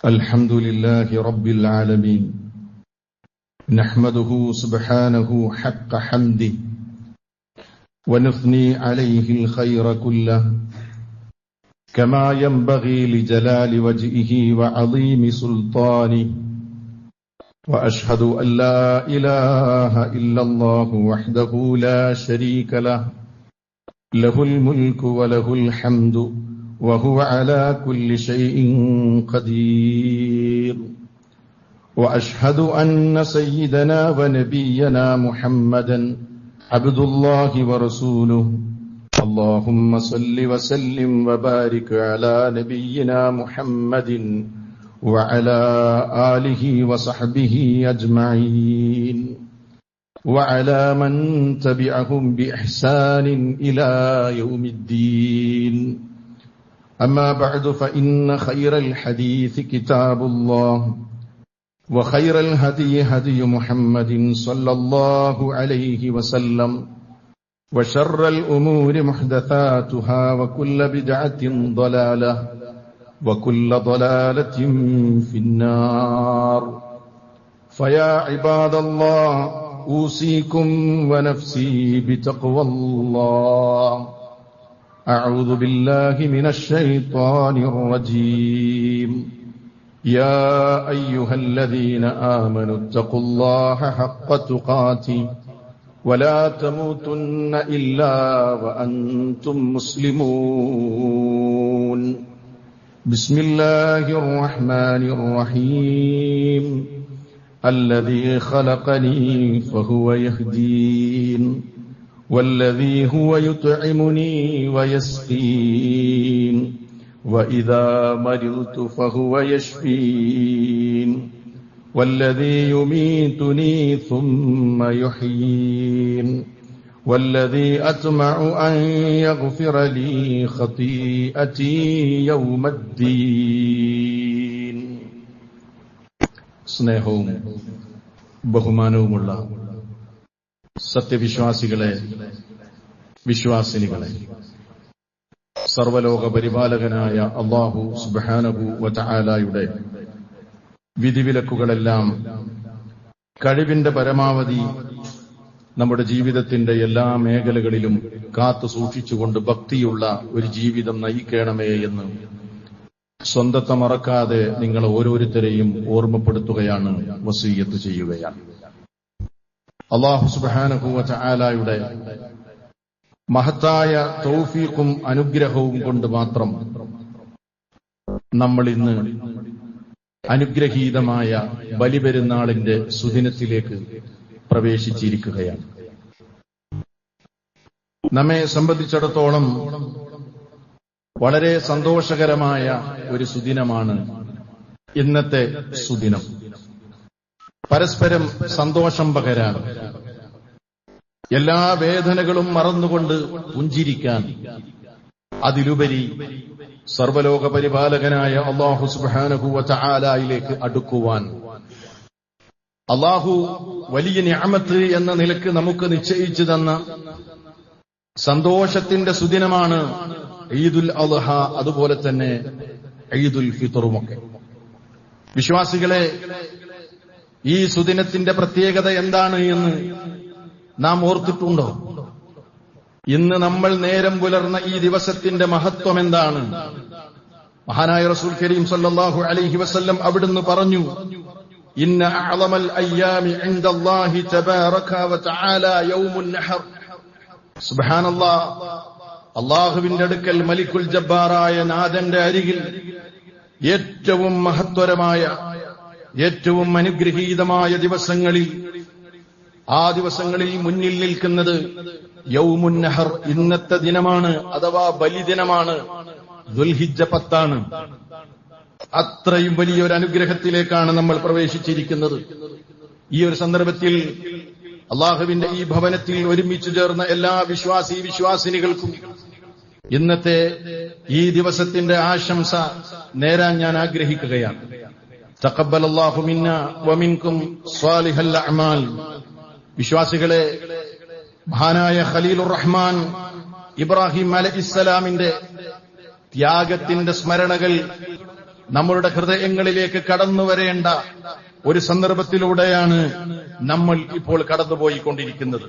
الحمد لله رب العالمين نحمده سبحانه حق حمده ونثني عليه الخير كله كما ينبغي لجلال وجهه وعظيم سلطانه وأشهد أن لا إله إلا الله وحده لا شريك له له الملك وله الحمد وهو على كل شيء قدير وأشهد أن سيدنا ونبينا محمدا عبد الله ورسوله اللهم صل وسلم وبارك على نبينا محمد وعلى آله وصحبه أجمعين وعلى من تبعهم بإحسان إلى يوم الدين أما بعد فإن خير الحديث كتاب الله وخير الهدي هدي محمد صلى الله عليه وسلم وشر الأمور محدثاتها وكل بدعة ضلالة وكل ضلالة في النار فيا عباد الله أوصيكم ونفسي بتقوى الله أعوذ بالله من الشيطان الرجيم يا أيها الذين آمنوا اتقوا الله حق تقاته ولا تموتن إلا وأنتم مسلمون بسم الله الرحمن الرحيم الذي خلقني فهو يهدين والذي هو يطعمني ويسقين وإذا مرضت فهو يشفين والذي يميتني ثم يحيين والذي أطمع أن يغفر لي خطيئتي يوم الدين സ്നേഹവും ബഹുമാനവുമുള്ള സത്യവിശ്വാസികളെ, വിശ്വാസിനികളെ, സർവലോക പരിപാലകനായ അല്ലാഹു സുബ്ഹാനഹു വ തആലയുടെ വിധിവിലക്കുകളെല്ലാം കഴിവിന്റെ പരമാവധി നമ്മുടെ ജീവിതത്തിന്റെ എല്ലാ മേഖലകളിലും കാത്തു സൂക്ഷിച്ചുകൊണ്ട് ഭക്തിയുള്ള ഒരു ജീവിതം നയിക്കണമേ എന്ന് സ്വന്തത്തെ മറക്കാതെ നിങ്ങൾ ഓരോരുത്തരെയും ഓർമ്മപ്പെടുത്തുകയാണ്, വസിയ്യത്ത് ചെയ്യുകയാണ്. അല്ലാഹു സുബ്ഹാനഹു വ തആലയുടെ മഹത്തായ തൗഫീഖും അനുഗ്രഹവും കൊണ്ട് മാത്രം നമ്മൾ ഇന്ന് അനുഗ്രഹീതമായ ബലിപെരുന്നാളിന്റെ സുദിനത്തിലേക്ക് പ്രവേശിച്ചിരിക്കുകയാണ്. നമ്മെ സംബന്ധിച്ചിടത്തോളം വളരെ സന്തോഷകരമായ ഒരു സുദിനമാണ് ഇന്നത്തെ സുദിനം. പരസ്പരം സന്തോഷം പകരാൻ, എല്ലാ വേദനകളും മറന്നുകൊണ്ട് പുഞ്ചിരിക്കാൻ, അതിലുപരി സർവലോക പരിപാലകനായ അല്ലാഹു സുബ്ഹാനഹു വ തആലയിലേക്ക് അടുക്കുവാൻ അല്ലാഹു വലിയ നിഅമത്ത് എന്ന നിലക്ക് നമുക്ക് നിശ്ചയിച്ചു തന്ന സന്തോഷത്തിന്റെ സുദിനമാണ് ഈദുൽ അദ്ഹ, അതുപോലെ തന്നെ ഈദുൽ ഫിത്റുമൊക്കെ. വിശ്വാസികളെ, ഈ സുദിനത്തിന്റെ പ്രത്യേകത എന്താണ് എന്ന് നാം ഓർത്തിട്ടുണ്ടോ? ഇന്ന് നമ്മൾ നേരം പുലർന്ന ഈ ദിവസത്തിന്റെ മഹത്വം എന്താണ്? മഹാനായ റസൂൽ കരീം സല്ലല്ലാഹു അലൈഹി വസല്ലം അവിടുന്ന് പറഞ്ഞു, ഇന്ന അഅ്ളമൽ അയ്യാമി ഇൻദല്ലാഹി തബാറക വ തആല യൗമുൻ നഹർ. സുബ്ഹാനല്ലാഹ്, അല്ലാഹുവിന്റെ അടുക്കൽ മലിക്കുൽ ജബ്ബാറായ നാഥന്റെ അരികിൽ ഏറ്റവും മഹത്വരമായ, ഏറ്റവും അനുഗ്രഹീതമായ ദിവസങ്ങളിൽ, ആ ദിവസങ്ങളിൽ മുന്നിൽ നിൽക്കുന്നത് യൗമുൻ നഹർ, ഇന്നത്തെ ദിനമാണ്, അഥവാ ബലിദിനമാണ്. ദുൽഹിജ്ജ 10 അത്രയും വലിയൊരു അനുഗ്രഹത്തിലേക്കാണ് നമ്മൾ പ്രവേശിച്ചിരിക്കുന്നത്. ഈ ഒരു സന്ദർഭത്തിൽ അള്ളാഹുവിന്റെ ഈ ഭവനത്തിൽ ഒരുമിച്ചു ചേർന്ന എല്ലാ വിശ്വാസിനികൾക്കും ഇന്നത്തെ ഈ ദിവസത്തിന്റെ ആശംസ നേരാൻ ഞാൻ ആഗ്രഹിക്കുകയാണ്. തഖബ്ബലല്ലാഹു മിന്നാ വമിൻകും സ്വാലിഹൽ അഅ്മാൽ. വിശ്വാസികളെ, മഹാനായ ഖലീലുർ റഹ്മാൻ ഇബ്രാഹിം അലൈഹിസ്സലാമിന്റെ ത്യാഗത്തിന്റെ സ്മരണകൾ നമ്മളുടെ ഹൃദയങ്ങളിലേക്ക് കടന്നു വരേണ്ട ഒരു സന്ദർഭത്തിലൂടെയാണ് നമ്മൾ ഇപ്പോൾ കടന്നുപോയിക്കൊണ്ടിരിക്കുന്നത്.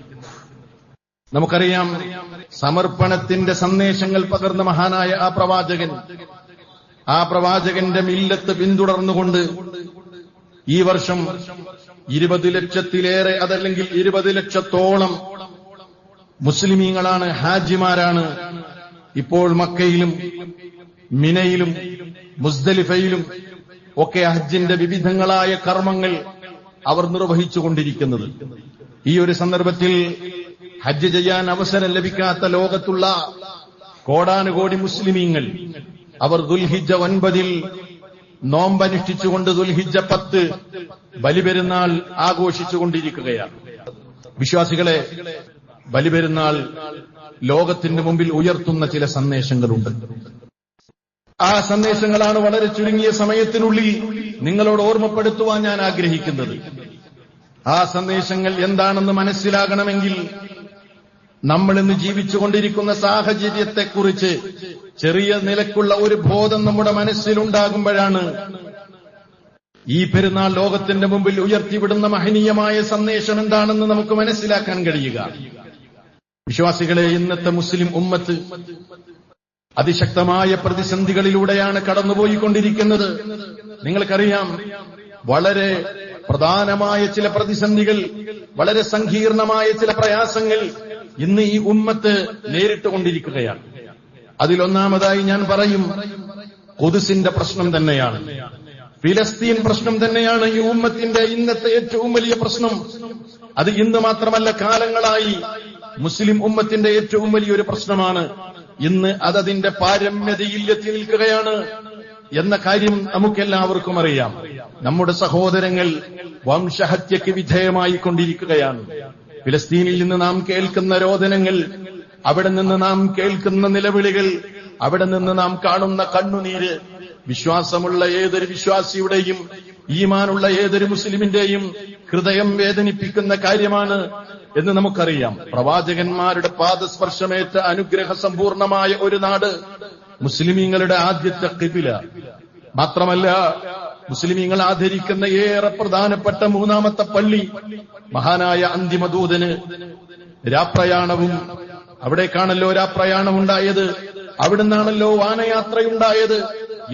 നമുക്കറിയാം, സമർപ്പണത്തിന്റെ സന്ദേശങ്ങൾ പകർന്ന മഹാനായ ആ പ്രവാചകന്റെ മില്ലത്ത് പിന്തുടർന്നുകൊണ്ട് ഈ വർഷം 20 ലക്ഷത്തിലേറെ, അതല്ലെങ്കിൽ 20 ലക്ഷത്തോളം മുസ്ലിമീങ്ങളാണ്, ഹാജിമാരാണ് ഇപ്പോൾ മക്കയിലും മിനയിലും മുസ്ദലിഫയിലും ഒക്കെ ഹജ്ജിന്റെ വിവിധങ്ങളായ കർമ്മങ്ങൾ അവർ നിർവഹിച്ചുകൊണ്ടിരിക്കുന്നത്. ഈ ഒരു സന്ദർഭത്തിൽ ഹജ്ജ് ചെയ്യാൻ അവസരം ലഭിക്കാത്ത ലോകത്തുള്ള കോടാനുകോടി മുസ്ലിമീങ്ങൾ അവർ ദുൽഹിജ്ജ 9 നോമ്പനുഷ്ഠിച്ചുകൊണ്ട് ദുൽഹിജ്ജ 10 ബലിപെരുന്നാൾ ആഘോഷിച്ചുകൊണ്ടിരിക്കുകയാണ്. വിശ്വാസികളെ, ബലിപെരുന്നാൾ ലോകത്തിന്റെ മുമ്പിൽ ഉയർത്തുന്ന ചില സന്ദേശങ്ങളുണ്ട്. ആ സന്ദേശങ്ങളാണ് വളരെ ചുരുങ്ങിയ സമയത്തിനുള്ളിൽ നിങ്ങളോട് ഓർമ്മപ്പെടുത്തുവാൻ ഞാൻ ആഗ്രഹിക്കുന്നത്. ആ സന്ദേശങ്ങൾ എന്താണെന്ന് മനസ്സിലാകണമെങ്കിൽ നമ്മൾ ഇന്ന് ജീവിച്ചുകൊണ്ടിരിക്കുന്ന സാഹചര്യത്തെക്കുറിച്ച് ചെറിയ നിലക്കുള്ള ഒരു ബോധം നമ്മുടെ മനസ്സിലുണ്ടാകുമ്പോഴാണ് ഈ പെരുന്നാൾ ലോകത്തിന്റെ മുമ്പിൽ ഉയർത്തിവിടുന്ന മഹനീയമായ സന്ദേശം എന്താണെന്ന് നമുക്ക് മനസ്സിലാക്കാൻ കഴിയുക. വിശ്വാസികളെ, ഇന്നത്തെ മുസ്ലിം ഉമ്മത്ത് അതിശക്തമായ പ്രതിസന്ധികളിലൂടെയാണ് കടന്നുപോയിക്കൊണ്ടിരിക്കുന്നത്. നിങ്ങൾക്കറിയാം, വളരെ പ്രധാനമായ ചില പ്രതിസന്ധികൾ, വളരെ സങ്കീർണമായ ചില പ്രയാസങ്ങൾ ഇന്ന് ഈ ഉമ്മത്ത് നേരിട്ടുകൊണ്ടിരിക്കുകയാണ്. അതിലൊന്നാമതായി ഞാൻ പറയും, ഖുദ്സിന്റെ പ്രശ്നം തന്നെയാണ്, ഫിലസ്തീൻ പ്രശ്നം തന്നെയാണ് ഈ ഉമ്മത്തിന്റെ ഇന്നത്തെ ഏറ്റവും വലിയ പ്രശ്നം. അത് ഇന്ന് മാത്രമല്ല, കാലങ്ങളായി മുസ്ലിം ഉമ്മത്തിന്റെ ഏറ്റവും വലിയൊരു പ്രശ്നമാണ്. ഇന്ന് അതതിന്റെ പാരമ്യതയിൽ എത്തി നിൽക്കുകയാണ് എന്ന കാര്യം നമുക്കെല്ലാവർക്കും അറിയാം. നമ്മുടെ സഹോദരങ്ങൾ വംശഹത്യയ്ക്ക് വിധേയമായി കൊണ്ടിരിക്കുകയാണ്. ഫിലസ്തീനിൽ നിന്ന് നാം കേൾക്കുന്ന രോദനങ്ങൾ, അവിടെ നിന്ന് നാം കേൾക്കുന്ന നിലവിളികൾ, അവിടെ നിന്ന് നാം കാണുന്ന കണ്ണുനീര് വിശ്വാസമുള്ള ഏതൊരു വിശ്വാസിയുടെയും, ഈമാനുള്ള ഏതൊരു മുസ്ലിമിന്റെയും ഹൃദയം വേദനിപ്പിക്കുന്ന കാര്യമാണ് എന്ന് നമുക്കറിയാം. പ്രവാചകന്മാരുടെ പാദസ്പർശമേറ്റ അനുഗ്രഹ സമ്പൂർണമായ ഒരു നാട്, മുസ്ലിമീങ്ങളുടെ ആദ്യത്തെ ഖിബ്ല. മാത്രമല്ല, മുസ്ലിമീങ്ങൾ ആദരിക്കുന്ന ഏറെ പ്രധാനപ്പെട്ട 3ാമത്തെ പള്ളി, മഹാനായ അന്തിമദൂതന് രാപ്രയാണവും അവിടേക്കാണല്ലോ രാപ്രയാണം ഉണ്ടായത്, അവിടുന്നാണല്ലോ വാനയാത്രയുണ്ടായത്.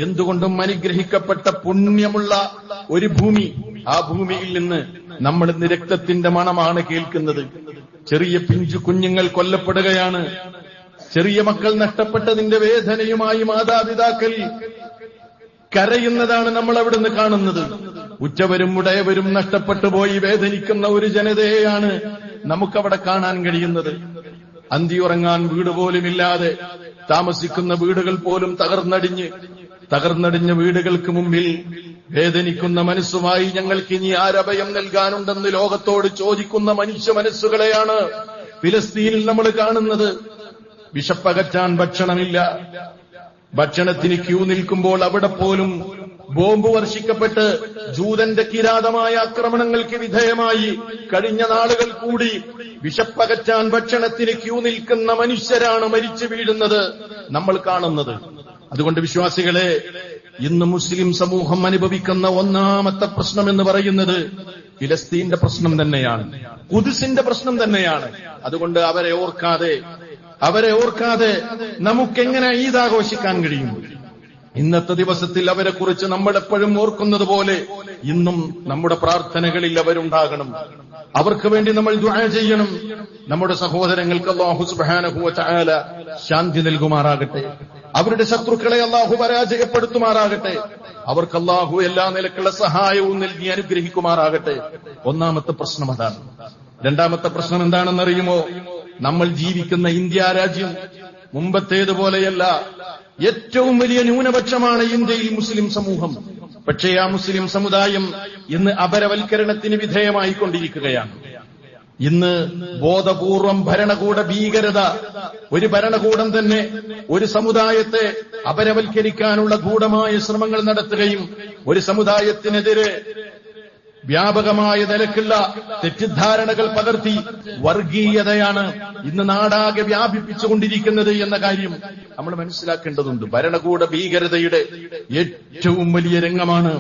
എന്തുകൊണ്ടും അനുഗ്രഹിക്കപ്പെട്ട പുണ്യമുള്ള ഒരു ഭൂമി. ആ ഭൂമിയിൽ നിന്ന് നമ്മൾ ഇന്ന് രക്തത്തിന്റെ മണമാണ് കേൾക്കുന്നത്. ചെറിയ പിഞ്ചു കുഞ്ഞുങ്ങൾ കൊല്ലപ്പെടുകയാണ്. ചെറിയ മക്കൾ നഷ്ടപ്പെട്ടതിന്റെ വേദനയുമായി മാതാപിതാക്കൾ കരയുന്നതാണ് നമ്മൾ അവിടുന്ന് കാണുന്നത്. ഉറ്റവരും ഉടയവരും നഷ്ടപ്പെട്ടു പോയി വേദനിക്കുന്ന ഒരു ജനതയെയാണ് നമുക്കവിടെ കാണാൻ കഴിയുന്നത്. അന്തിയുറങ്ങാൻ വീട് പോലുമില്ലാതെ താമസിക്കുന്ന വീടുകൾ പോലും തകർന്നടിഞ്ഞ് വീടുകൾക്ക് മുമ്പിൽ വേദനിക്കുന്ന മനസ്സുമായി ഞങ്ങൾക്ക് ഇനി ആരഭയം നൽകാനുണ്ടെന്ന് ലോകത്തോട് ചോദിക്കുന്ന മനുഷ്യ മനസ്സുകളെയാണ് ഫിലസ്തീനിൽ നമ്മൾ കാണുന്നത്. വിശപ്പകറ്റാൻ ഭക്ഷണമില്ല. ഭക്ഷണത്തിന് ക്യൂ നിൽക്കുമ്പോൾ അവിടെ പോലും ബോംബ് വർഷിക്കപ്പെട്ട് ജൂതന്റെ കിരാതമായ ആക്രമണങ്ങൾക്ക് വിധേയമായി കഴിഞ്ഞ നാളുകൾ കൂടി വിശപ്പകറ്റാൻ ഭക്ഷണത്തിന് ക്യൂ നിൽക്കുന്ന മനുഷ്യരാണ് മരിച്ചു വീഴുന്നത് നമ്മൾ കാണുന്നത്. അതുകൊണ്ട് വിശ്വാസികളെ, ഇന്ന് മുസ്ലിം സമൂഹം അനുഭവിക്കുന്ന 1ാമത്തെ പ്രശ്നം എന്ന് പറയുന്നത് ഫിലസ്തീന്റെ പ്രശ്നം തന്നെയാണ്, ഖുദ്സിന്റെ പ്രശ്നം തന്നെയാണ്. അതുകൊണ്ട് അവരെ ഓർക്കാതെ നമുക്കെങ്ങനെ ഈദ് ആഘോഷിക്കാൻ കഴിയും? ഇന്നത്തെ ദിവസത്തിൽ അവരെക്കുറിച്ച് നമ്മൾ എപ്പോഴും ഓർക്കുന്നത് പോലെ ഇന്നും നമ്മുടെ പ്രാർത്ഥനകളിൽ അവരുണ്ടാകണം. അവർക്ക് വേണ്ടി നമ്മൾ ദുആ ചെയ്യണം. നമ്മുടെ സഹോദരങ്ങൾക്ക് അല്ലാഹു സുബ്ഹാനഹു വ തആല ശാന്തി നൽകുമാറാകട്ടെ. അവരുടെ ശത്രുക്കളെ അല്ലാഹു പരാജയപ്പെടുത്തുമാറാകട്ടെ. അവർക്ക് അല്ലാഹു എല്ലാ നിലക്കുള്ള സഹായവും നൽകി അനുഗ്രഹിക്കുമാറാകട്ടെ. 1ാമത്തെ പ്രശ്നം അതാണ്. 2ാമത്തെ പ്രശ്നം എന്താണെന്നറിയുമോ? നമ്മൾ ജീവിക്കുന്ന ഇന്ത്യ രാജ്യം മുമ്പത്തേതുപോലെയല്ല. ഏറ്റവും വലിയ ന്യൂനപക്ഷമാണ് ഇന്ത്യയിൽ മുസ്ലിം സമൂഹം. പക്ഷേ ആ മുസ്ലിം സമുദായം ഇന്ന് അപരവൽക്കരണത്തിന് വിധേയമായിക്കൊണ്ടിരിക്കുകയാണ്. ഇന്ന് ബോധപൂർവം ഭരണകൂട ഭീകരത, ഒരു ഭരണകൂടം തന്നെ ഒരു സമുദായത്തെ അപരവൽക്കരിക്കാനുള്ള ഗൂഢമായ ശ്രമങ്ങൾ നടത്തുകയും ഒരു സമുദായത്തിനെതിരെ വ്യാപകമായ നിലക്കുള്ള തെറ്റിദ്ധാരണകൾ പകർത്തി വർഗീയതയാണ് ഇന്ന് നാടാകെ വ്യാപിപ്പിച്ചുകൊണ്ടിരിക്കുന്നത് എന്ന കാര്യം നമ്മൾ മനസ്സിലാക്കേണ്ടതുണ്ട്. ഭരണകൂട ഭീകരതയുടെ ഏറ്റവും വലിയ രംഗമാണ്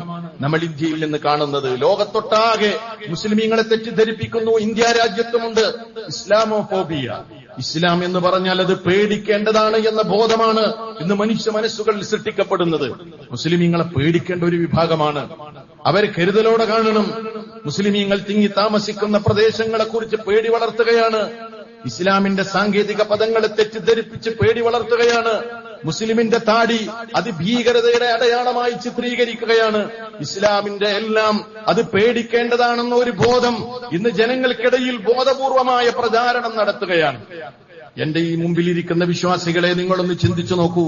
നമ്മൾ ഇന്ത്യയിൽ നിന്ന് കാണുന്നത്. ലോകത്തൊട്ടാകെ മുസ്ലിമീങ്ങളെ തെറ്റിദ്ധരിപ്പിക്കുന്നു. India രാജ്യത്തുമുണ്ട് Islamophobia. ഇസ്ലാം എന്ന് പറഞ്ഞാൽ അത് പേടിക്കേണ്ടതാണ് എന്ന ബോധമാണ് ഇന്ന് മനുഷ്യ മനസ്സുകളിൽ സൃഷ്ടിക്കപ്പെടുന്നത്. മുസ്ലിമീങ്ങളെ പേടിക്കേണ്ട ഒരു വിഭാഗമാണ്. അവരെ കരുതലോടെ കാണണം. മുസ്ലിമീങ്ങൾ തിങ്ങി താമസിക്കുന്ന പ്രദേശങ്ങളെക്കുറിച്ച് പേടി വളർത്തുകയാണ്. ഇസ്ലാമിന്റെ സാങ്കേതിക പദങ്ങളെ തെറ്റിദ്ധരിപ്പിച്ച് പേടി വളർത്തുകയാണ്. മുസ്ലിമിന്റെ താടി അത് ഭീകരതയുടെ അടയാളമായി ചിത്രീകരിക്കുകയാണ്. ഇസ്ലാമിന്റെ എല്ലാം അത് പേടിക്കേണ്ടതാണെന്ന ഒരു ബോധം ഇന്ന് ജനങ്ങൾക്കിടയിൽ ബോധപൂർവമായ പ്രചാരണം നടത്തുകയാണ്. എന്റെ ഈ മുമ്പിലിരിക്കുന്ന വിശ്വാസികളെ നിങ്ങളൊന്ന് ചിന്തിച്ചു നോക്കൂ.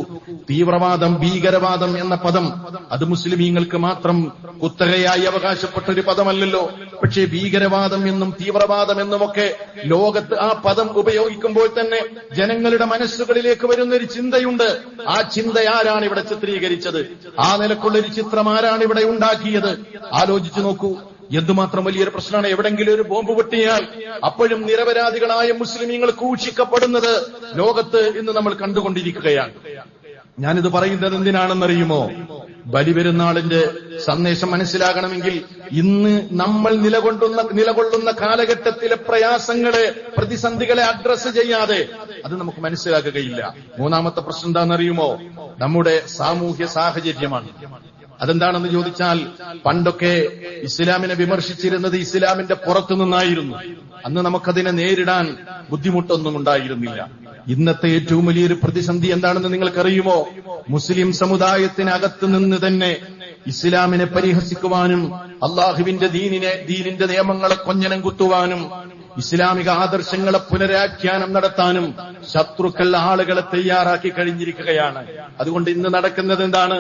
തീവ്രവാദം, ഭീകരവാദം എന്ന പദം അത് മുസ്ലിമീങ്ങൾക്ക് മാത്രം കുത്തകയായി അവകാശപ്പെട്ട ഒരു പദമല്ലല്ലോ. പക്ഷേ ഭീകരവാദം എന്നും തീവ്രവാദം എന്നുമൊക്കെ ലോകത്ത് ആ പദം ഉപയോഗിക്കുമ്പോൾ തന്നെ ജനങ്ങളുടെ മനസ്സുകളിലേക്ക് വരുന്നൊരു ചിന്തയുണ്ട്. ആ ചിന്ത ആരാണ് ഇവിടെ ചിത്രീകരിച്ചത്? ആ നിലക്കുള്ളൊരു ചിത്രം ആരാണ് ഇവിടെ ഉണ്ടാക്കിയത്? ആലോചിച്ചു നോക്കൂ. എന്തുമാത്രം വലിയൊരു പ്രശ്നമാണ്. എവിടെങ്കിലും ഒരു ബോംബ് പൊട്ടിയാൽ അപ്പോഴും നിരപരാധികളായ മുസ്ലിമീങ്ങൾ ക്രൂശിക്കപ്പെടുന്നത് ലോകത്ത് ഇന്ന് നമ്മൾ കണ്ടുകൊണ്ടിരിക്കുകയാണ്. ഞാനിത് പറയുന്നത് എന്തിനാണെന്നറിയുമോ? ബലിപെരുന്നാളിന്റെ സന്ദേശം മനസ്സിലാകണമെങ്കിൽ ഇന്ന് നമ്മൾ നിലകൊള്ളുന്ന കാലഘട്ടത്തിലെ പ്രയാസങ്ങളെ, പ്രതിസന്ധികളെ അഡ്രസ് ചെയ്യാതെ അത് നമുക്ക് മനസ്സിലാക്കുകയില്ല. മൂന്നാമത്തെ പ്രശ്നം എന്താണെന്നറിയുമോ? നമ്മുടെ സാമൂഹ്യ സാഹചര്യമാണ്. അതെന്താണെന്ന് ചോദിച്ചാൽ, പണ്ടൊക്കെ ഇസ്ലാമിനെ വിമർശിച്ചിരുന്നത് ഇസ്ലാമിന്റെ പുറത്തു നിന്നായിരുന്നു. അന്ന് നമുക്കതിനെ നേരിടാൻ ബുദ്ധിമുട്ടൊന്നും ഉണ്ടായിരുന്നില്ല. ഇന്നത്തെ ഏറ്റവും വലിയൊരു പ്രതിസന്ധി എന്താണെന്ന് നിങ്ങൾക്കറിയുമോ? മുസ്ലിം സമുദായത്തിനകത്ത് നിന്ന് തന്നെ ഇസ്ലാമിനെ പരിഹസിക്കുവാനും അള്ളാഹുവിന്റെ ദീനിന്റെ നിയമങ്ങളെ കൊഞ്ഞനം കുത്തുവാനും ഇസ്ലാമിക ആദർശങ്ങളെ പുനരാഖ്യാനം നടത്താനും ശത്രുക്കൾ ആളുകളെ തയ്യാറാക്കി കഴിഞ്ഞിരിക്കുകയാണ്. അതുകൊണ്ട് ഇന്ന് നടക്കുന്നത് എന്താണ്?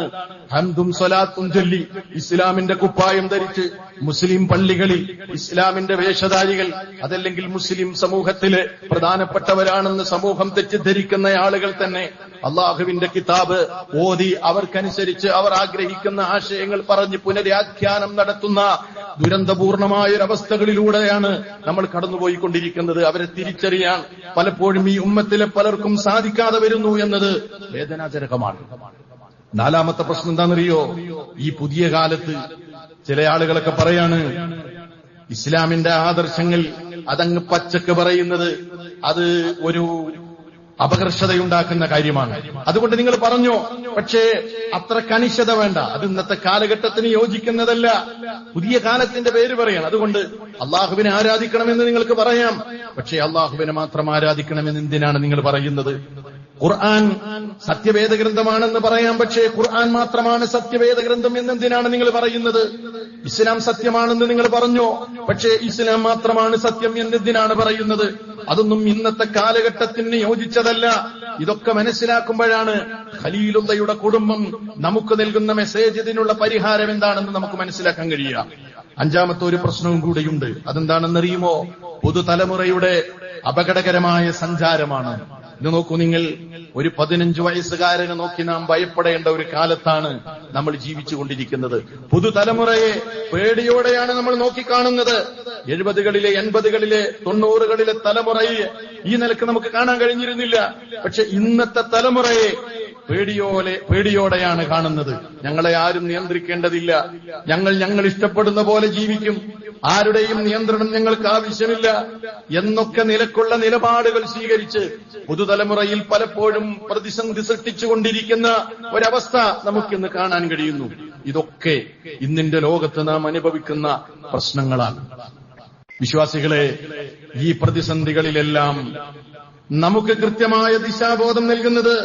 ഹംദും സ്വലാത്തും ചൊല്ലി ഇസ്ലാമിന്റെ കുപ്പായം ധരിച്ച് മുസ്ലിം പള്ളികളിൽ ഇസ്ലാമിന്റെ വേഷധാരികൾ, അതല്ലെങ്കിൽ മുസ്ലിം സമൂഹത്തിലെ പ്രധാനപ്പെട്ടവരാണെന്ന് സമൂഹം തെറ്റിദ്ധരിക്കുന്ന ആളുകൾ തന്നെ അള്ളാഹുവിന്റെ കിതാബ് ഓതി അവർക്കനുസരിച്ച് അവർ ആഗ്രഹിക്കുന്ന ആശയങ്ങൾ പറഞ്ഞ് പുനരാഖ്യാനം നടത്തുന്ന ദുരന്തപൂർണമായ ഒരവസ്ഥകളിലൂടെയാണ് നമ്മൾ കടന്നുപോയിക്കൊണ്ടിരിക്കുന്നത്. അവരെ തിരിച്ചറിയാൻ പലപ്പോഴും ഈ ഉമ്മത്തിലെ പലർക്കും സാധിക്കാതെ വരുന്നു എന്നത് വേദനാജനകമാണ്. നാലാമത്തെ പ്രശ്നം എന്താണെന്നറിയോ? ഈ പുതിയ കാലത്ത് ചില ആളുകളൊക്കെ പറയാണ് ഇസ്ലാമിന്റെ ആദർശങ്ങൾ അതങ്ങ് പച്ചക്ക് പറയുന്നത് അത് ഒരു അപകർഷതയുണ്ടാക്കുന്ന കാര്യമാണ്. അതുകൊണ്ട് നിങ്ങൾ പറഞ്ഞോ, പക്ഷേ അത്ര കണിശത വേണ്ട. അത് ഇന്നത്തെ കാലഘട്ടത്തിന് യോജിക്കുന്നതല്ല. പുതിയ കാലത്തിന്റെ പേര് പറയണം. അതുകൊണ്ട് അള്ളാഹുവിനെ ആരാധിക്കണമെന്ന് നിങ്ങൾക്ക് പറയാം. പക്ഷേ അള്ളാഹുവിനെ മാത്രം ആരാധിക്കണമെന്ന് എന്തിനാണ് നിങ്ങൾ പറയുന്നത്? ഖുർആൻ സത്യവേദ ഗ്രന്ഥമാണെന്ന് പറയാം. പക്ഷേ ഖുർആൻ മാത്രമാണ് സത്യവേദ ഗ്രന്ഥം എന്നെന്തിനാണ് നിങ്ങൾ പറയുന്നത്? ഇസ്ലാം സത്യമാണെന്ന് നിങ്ങൾ പറഞ്ഞോ, പക്ഷേ ഇസ്ലാം മാത്രമാണ് സത്യം എന്നെന്തിനാണ് പറയുന്നത്? അതൊന്നും ഇന്നത്തെ കാലഘട്ടത്തിന് യോജിച്ചതല്ല. ഇതൊക്കെ മനസ്സിലാക്കുമ്പോഴാണ് ഖലീലുള്ളയുടെ കുടുംബം നമുക്ക് നൽകുന്ന മെസ്സേജ്, ഇതിനുള്ള പരിഹാരം എന്താണെന്ന് നമുക്ക് മനസ്സിലാക്കാൻ കഴിയുക. അഞ്ചാമത്തെ ഒരു പ്രശ്നവും കൂടെയുണ്ട്. അതെന്താണെന്നറിയുമോ? പുതുതലമുറയുടെ അപകടകരമായ സഞ്ചാരമാണ്. ഇത് നോക്കൂ നിങ്ങൾ, ഒരു 15 വയസ്സുകാരനെ നോക്കി നാം ഭയപ്പെടേണ്ട ഒരു കാലത്താണ് നമ്മൾ ജീവിച്ചുകൊണ്ടിരിക്കുന്നത്. പുതുതലമുറയെ പേടിയോടെയാണ് നമ്മൾ നോക്കിക്കാണുന്നത്. 70കളിലെ 80കളിലെ 90കളിലെ തലമുറയെ ഈ നിലക്ക് നമുക്ക് കാണാൻ കഴിഞ്ഞിരുന്നില്ല. പക്ഷെ ഇന്നത്തെ തലമുറയെ പേടിയോടെയാണ് കാണുന്നത്. ഞങ്ങളെ ആരും നിയന്ത്രിക്കേണ്ടതില്ല, ഞങ്ങൾ ഇഷ്ടപ്പെടുന്ന പോലെ ജീവിക്കും, ആരുടെയും നിയന്ത്രണം ഞങ്ങൾക്ക് ആവശ്യമില്ല എന്നൊക്കെ നിലക്കുള്ള നിലപാടുകൾ സ്വീകരിച്ച് പുതുതലമുറയിൽ പലപ്പോഴും പ്രതിസന്ധി സൃഷ്ടിച്ചുകൊണ്ടിരിക്കുന്ന ഒരവസ്ഥ നമുക്കിന്ന് കാണാൻ കഴിയുന്നു. ഇതൊക്കെ ഇന്നിന്റെ ലോകത്ത് നാം അനുഭവിക്കുന്ന പ്രശ്നങ്ങളാണ്. വിശ്വാസികളെ, ഈ പ്രതിസന്ധികളിലെല്ലാം നമുക്ക് കൃത്യമായ ദിശാബോധം നൽകുന്നത്,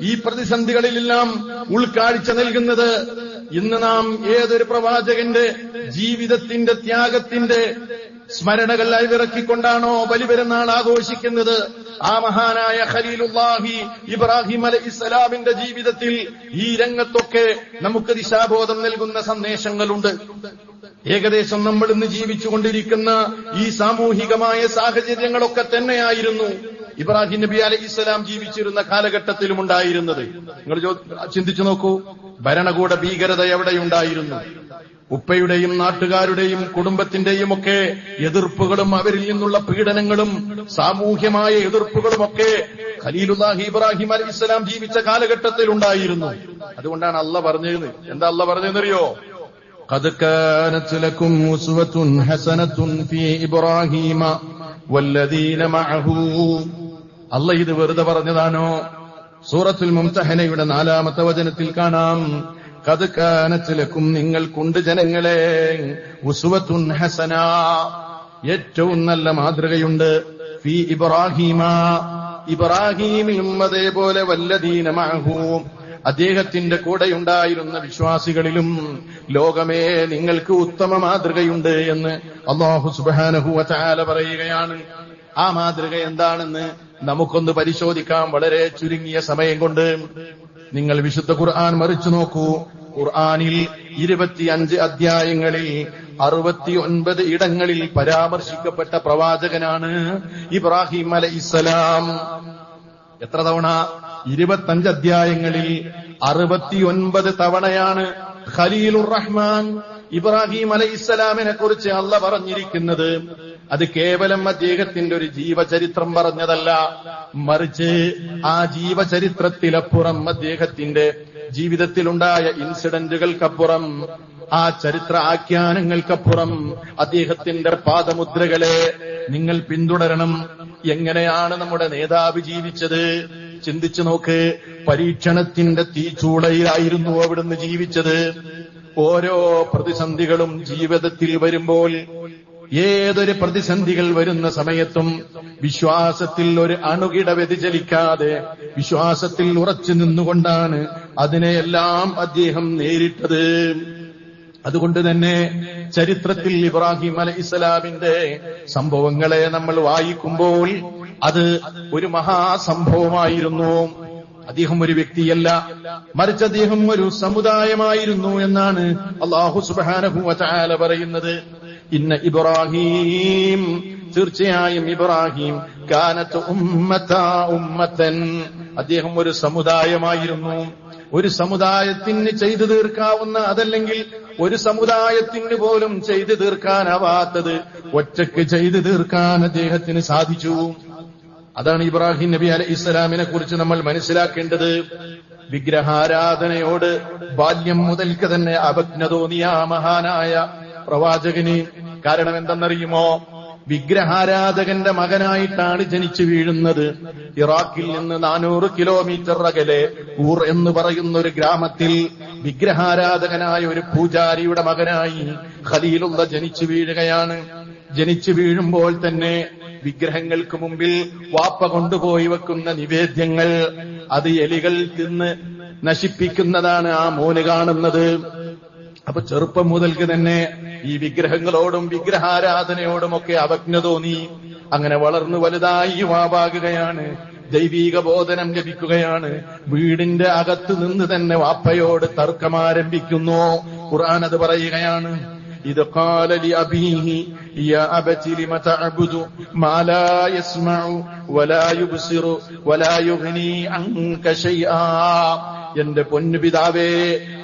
ഈ പ്രതിസന്ധികളിലെല്ലാം ഉൾക്കാഴ്ച നൽകുന്നത്, ഇന്ന് നാം ഏതൊരു പ്രവാചകന്റെ ജീവിതത്തിന്റെ ത്യാഗത്തിന്റെ സ്മരണകൾ അയവിറക്കിക്കൊണ്ടാണോ ബലിപെരുന്നാൾ ആഘോഷിക്കുന്നത്, ആ മഹാനായ ഖലീലുല്ലാഹി ഇബ്രാഹിം അലൈഹിസ്സലാമിന്റെ ജീവിതത്തിൽ ഈ രംഗത്തൊക്കെ നമുക്ക് ദിശാബോധം നൽകുന്ന സന്ദേശങ്ങളുണ്ട്. ഏകദേശം നമ്മൾ ഇന്ന് ജീവിച്ചുകൊണ്ടിരിക്കുന്ന ഈ സാമൂഹികമായ സാഹചര്യങ്ങളൊക്കെ തന്നെയായിരുന്നു ഇബ്രാഹിം നബി അലൈഹിസ്സലാം ജീവിച്ചിരുന്ന കാലഘട്ടത്തിലും ഉണ്ടായിരുന്നത്. നിങ്ങൾ ചിന്തിച്ചു നോക്കൂ, ഭരണകൂട ഭീകരത എവിടെയുണ്ടായിരുന്നു? ഉപ്പയുടെയും നാട്ടുകാരുടെയും കുടുംബത്തിന്റെയും ഒക്കെ എതിർപ്പുകളും അവരിൽ നിന്നുള്ള പീഡനങ്ങളും സാമൂഹ്യമായ എതിർപ്പുകളുമൊക്കെ ഖലീലുല്ലാഹി ഇബ്രാഹിം അലൈഹിസ്സലാം ജീവിച്ച കാലഘട്ടത്തിൽ ഉണ്ടായിരുന്നു. അതുകൊണ്ടാണ് അല്ലാഹ് പറഞ്ഞത്. എന്താ അല്ലാഹ് പറഞ്ഞതെന്നറിയോ? ഖദ് കാനത് ലക്കും ഉസ്വത്തുൻ ഹസനത്തുൻ ഫീ ഇബ്രാഹീമ വല്ലദീന മഅഹു. അല്ലാഹ് ഇത് വെറുതെ പറഞ്ഞതാണോ? സൂറത്തുൽ മുംതഹനയുടെ 4-ാമത്തെ വചനത്തിൽ കാണാം, ഖദ് കാനത് ലക്കും, നിങ്ങൾക്കുണ്ട് ജനങ്ങളെ, ഉസ്വത്തുൻ ഹസന, ഏറ്റവും നല്ല മാതൃകയുണ്ട്, ഫീ ഇബ്രാഹീമ, ഇബ്രാഹീമിലും അതേപോലെ വല്ലദീന മഅഹു, അദ്ദേഹത്തിന്റെ കൂടെയുണ്ടായിരുന്ന വിശ്വാസികളിലും ലോകമേ നിങ്ങൾക്ക് ഉത്തമ മാതൃകയുണ്ട് എന്ന് അല്ലാഹു സുബ്ഹാനഹു വ തആല പറയുകയാണ്. ആ മാതൃക എന്താണെന്ന് നമുക്കൊന്ന് പരിശോധിക്കാം വളരെ ചുരുങ്ങിയ സമയം കൊണ്ട്. നിങ്ങൾ വിശുദ്ധ ഖുർആൻ മറിച്ചു നോക്കൂ. ഖുർആനിൽ 25 അധ്യായങ്ങളിൽ 69 ഇടങ്ങളിൽ പരാമർശിക്കപ്പെട്ട പ്രവാചകനാണ് ഇബ്രാഹിം അലൈഹിസ്സലാം. എത്ര തവണ? 25 അധ്യായങ്ങളിൽ 69 തവണയാണ് ഖലീലുർ റഹ്മാൻ ഇബ്രാഹിം അലൈഹിസ്സലാമിനെ കുറിച്ച് അല്ലാഹ് പറഞ്ഞിരിക്കുന്നത്. അത് കേവലം അദ്ദേഹത്തിന്റെ ഒരു ജീവചരിത്രം പറഞ്ഞതല്ല, മറിച്ച് ആ ജീവചരിത്രത്തിലപ്പുറം അദ്ദേഹത്തിന്റെ ജീവിതത്തിലുണ്ടായ ഇൻസിഡന്റുകൾക്കപ്പുറം, ആ ചരിത്ര ആഖ്യാനങ്ങൾക്കപ്പുറം അദ്ദേഹത്തിന്റെ പാദമുദ്രകളെ നിങ്ങൾ പിന്തുടരണം. എങ്ങനെയാണ് നമ്മുടെ നേതാവ് ജീവിച്ചത്? ചിന്തിച്ചു നോക്ക്. പരീക്ഷണത്തിന്റെ തീച്ചൂളയിലായിരുന്നു അവിടുന്ന് ജീവിച്ചത്. ഓരോ പ്രതിസന്ധികളും ജീവിതത്തിൽ വരുമ്പോൾ, ഏതൊരു പ്രതിസന്ധികൾ വരുന്ന സമയത്തും വിശ്വാസത്തിൽ ഒരു അണുകിട വ്യതിചലിക്കാതെ വിശ്വാസത്തിൽ ഉറച്ചു നിന്നുകൊണ്ടാണ് അതിനെയെല്ലാം അദ്ദേഹം നേരിട്ടത്. അതുകൊണ്ട് തന്നെ ചരിത്രത്തിൽ ഇബ്രാഹിം അലൈഹിസ്സലാമിന്റെ സംഭവങ്ങളെ നമ്മൾ വായിക്കുമ്പോൾ അത് ഒരു മഹാസംഭവമായിരുന്നു. അദ്ദേഹം ഒരു വ്യക്തിയല്ല, മറിച്ച് അദ്ദേഹം ഒരു സമുദായമായിരുന്നു എന്നാണ് അല്ലാഹു സുബ്ഹാനഹു വ തആല പറയുന്നത്. ഇന്ന ഇബ്രാഹിം, തീർച്ചയായും ഇബ്രാഹിം, കാനത്ത് ഉമ്മത്തൻ, അദ്ദേഹം ഒരു സമുദായമായിരുന്നു. ഒരു സമുദായത്തിന് ചെയ്തു തീർക്കാവുന്ന, അതല്ലെങ്കിൽ ഒരു സമുദായത്തിന് പോലും ചെയ്തു തീർക്കാനാവാത്തത് ഒറ്റയ്ക്ക് ചെയ്തു തീർക്കാൻ അദ്ദേഹത്തിന് സാധിച്ചു. അതാണ് ഇബ്രാഹിം നബി അലൈഹിസ്സലാമിനെ കുറിച്ച് നമ്മൾ മനസ്സിലാക്കേണ്ടത്. വിഗ്രഹാരാധനയോട് ബാല്യം മുതൽക്ക് തന്നെ അപജ്ഞ തോന്നിയ ആ മഹാനായ പ്രവാചകന് കാരണം എന്തെന്നറിയുമോ? വിഗ്രഹാരാധകന്റെ മകനായിട്ടാണ് ജനിച്ചു വീഴുന്നത്. ഇറാഖിൽ നിന്ന് 400 കിലോമീറ്റർ അകലെ ഊർ എന്ന് പറയുന്ന ഒരു ഗ്രാമത്തിൽ വിഗ്രഹാരാധകനായ ഒരു പൂജാരിയുടെ മകനായി ഖലീലുള്ള ജനിച്ചു വീഴുകയാണ്. ജനിച്ചു വീഴുമ്പോൾ തന്നെ വിഗ്രഹങ്ങൾക്ക് മുമ്പിൽ വാപ്പ കൊണ്ടുപോയി വെക്കുന്ന നിവേദ്യങ്ങൾ അത് എലികൾ തിന്ന് നശിപ്പിക്കുന്നതാണ് ആ മോന് കാണുന്നത്. അപ്പൊ ചെറുപ്പം മുതൽക്ക് തന്നെ ഈ വിഗ്രഹങ്ങളോടും വിഗ്രഹാരാധനയോടുമൊക്കെ അവജ്ഞ തോന്നി. അങ്ങനെ വളർന്നു വലുതായി യുവാവാകുകയാണ്. ദൈവീക ബോധനം ലഭിക്കുകയാണ്. വീടിന്റെ അകത്ത് നിന്ന് തന്നെ വാപ്പയോട് തർക്കമാരംഭിക്കുന്നു. ഖുർആൻ അത് പറയുകയാണ്. ഇത് ഖാല ലി അബീഹി യാ അബതി ലിമ തഅബുദു മാ ലാ യസ്മഉ വലാ യുബ്സിറു വലാ യുഗ്നി അൻക ശൈആ. എന്റെ പൊന്നുപിതാവേ,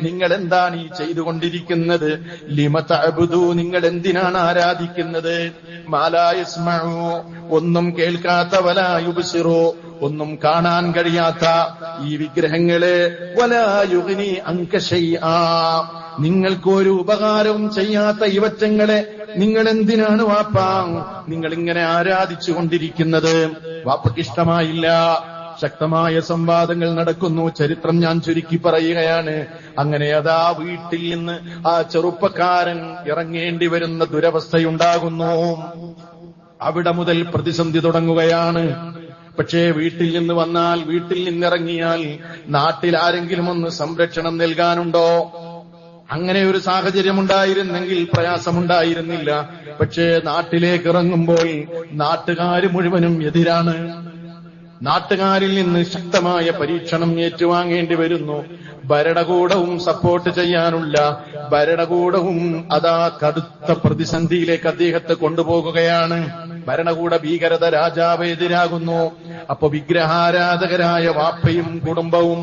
നിങ്ങൾ എന്താണ് ഈ ചെയ്തുകൊണ്ടിരിക്കുന്നത്? ലിമ തഅബുദു, നിങ്ങൾ എന്തിനാണ് ആരാധിക്കുന്നത്? മാ ലാ യസ്മഉ, ഒന്നും കേൾക്കാത്ത, വലാ യുബ്സിറു, ഒന്നും കാണാൻ കഴിയാത്ത ഈ വിഗ്രഹങ്ങളെ, വലാ യുഗ്നി അൻക ശൈആ, നിങ്ങൾക്കൊരു ഉപകാരവും ചെയ്യാത്ത ഇവറ്റങ്ങളെ നിങ്ങൾ എന്തിനാണ് വാപ്പ നിങ്ങൾ ഇങ്ങനെ ആരാധിച്ചു കൊണ്ടിരിക്കുന്നത്? വാപ്പയ്ക്ക് ഇഷ്ടമായില്ല. ശക്തമായ സംവാദങ്ങൾ നടക്കുന്നു. ചരിത്രം ഞാൻ ചുരുക്കി പറയുകയാണ്. അങ്ങനെ അതാ വീട്ടിൽ നിന്ന് ആ ചെറുപ്പക്കാരൻ ഇറങ്ങേണ്ടി വരുന്ന ദുരവസ്ഥയുണ്ടാകുന്നു. അവിടെ മുതൽ പ്രതിസന്ധി തുടങ്ങുകയാണ്. പക്ഷേ വീട്ടിൽ നിന്ന് വന്നാൽ, വീട്ടിൽ നിന്നിറങ്ങിയാൽ നാട്ടിൽ ആരെങ്കിലും ഒന്ന് സംരക്ഷണം നൽകാനുണ്ടോ? അങ്ങനെ ഒരു സാഹചര്യമുണ്ടായിരുന്നെങ്കിൽ പ്രയാസമുണ്ടായിരുന്നില്ല. പക്ഷേ നാട്ടിലേക്ക് ഇറങ്ങുമ്പോൾ നാട്ടുകാര് മുഴുവനും എതിരാണ്. നാട്ടുകാരിൽ നിന്ന് ശക്തമായ പരീക്ഷണം ഏറ്റുവാങ്ങേണ്ടി വരുന്നു. ഭരണകൂടവും സപ്പോർട്ട് ചെയ്യാനുള്ള, ഭരണകൂടവും അതാ കടുത്ത പ്രതിസന്ധിയിലേക്ക് അദ്ദേഹത്തെ കൊണ്ടുപോകുകയാണ്. ഭരണകൂട ഭീകരത, രാജാവ് എതിരാകുന്നു. അപ്പൊ വിഗ്രഹാരാധകരായ വാപ്പയും കുടുംബവും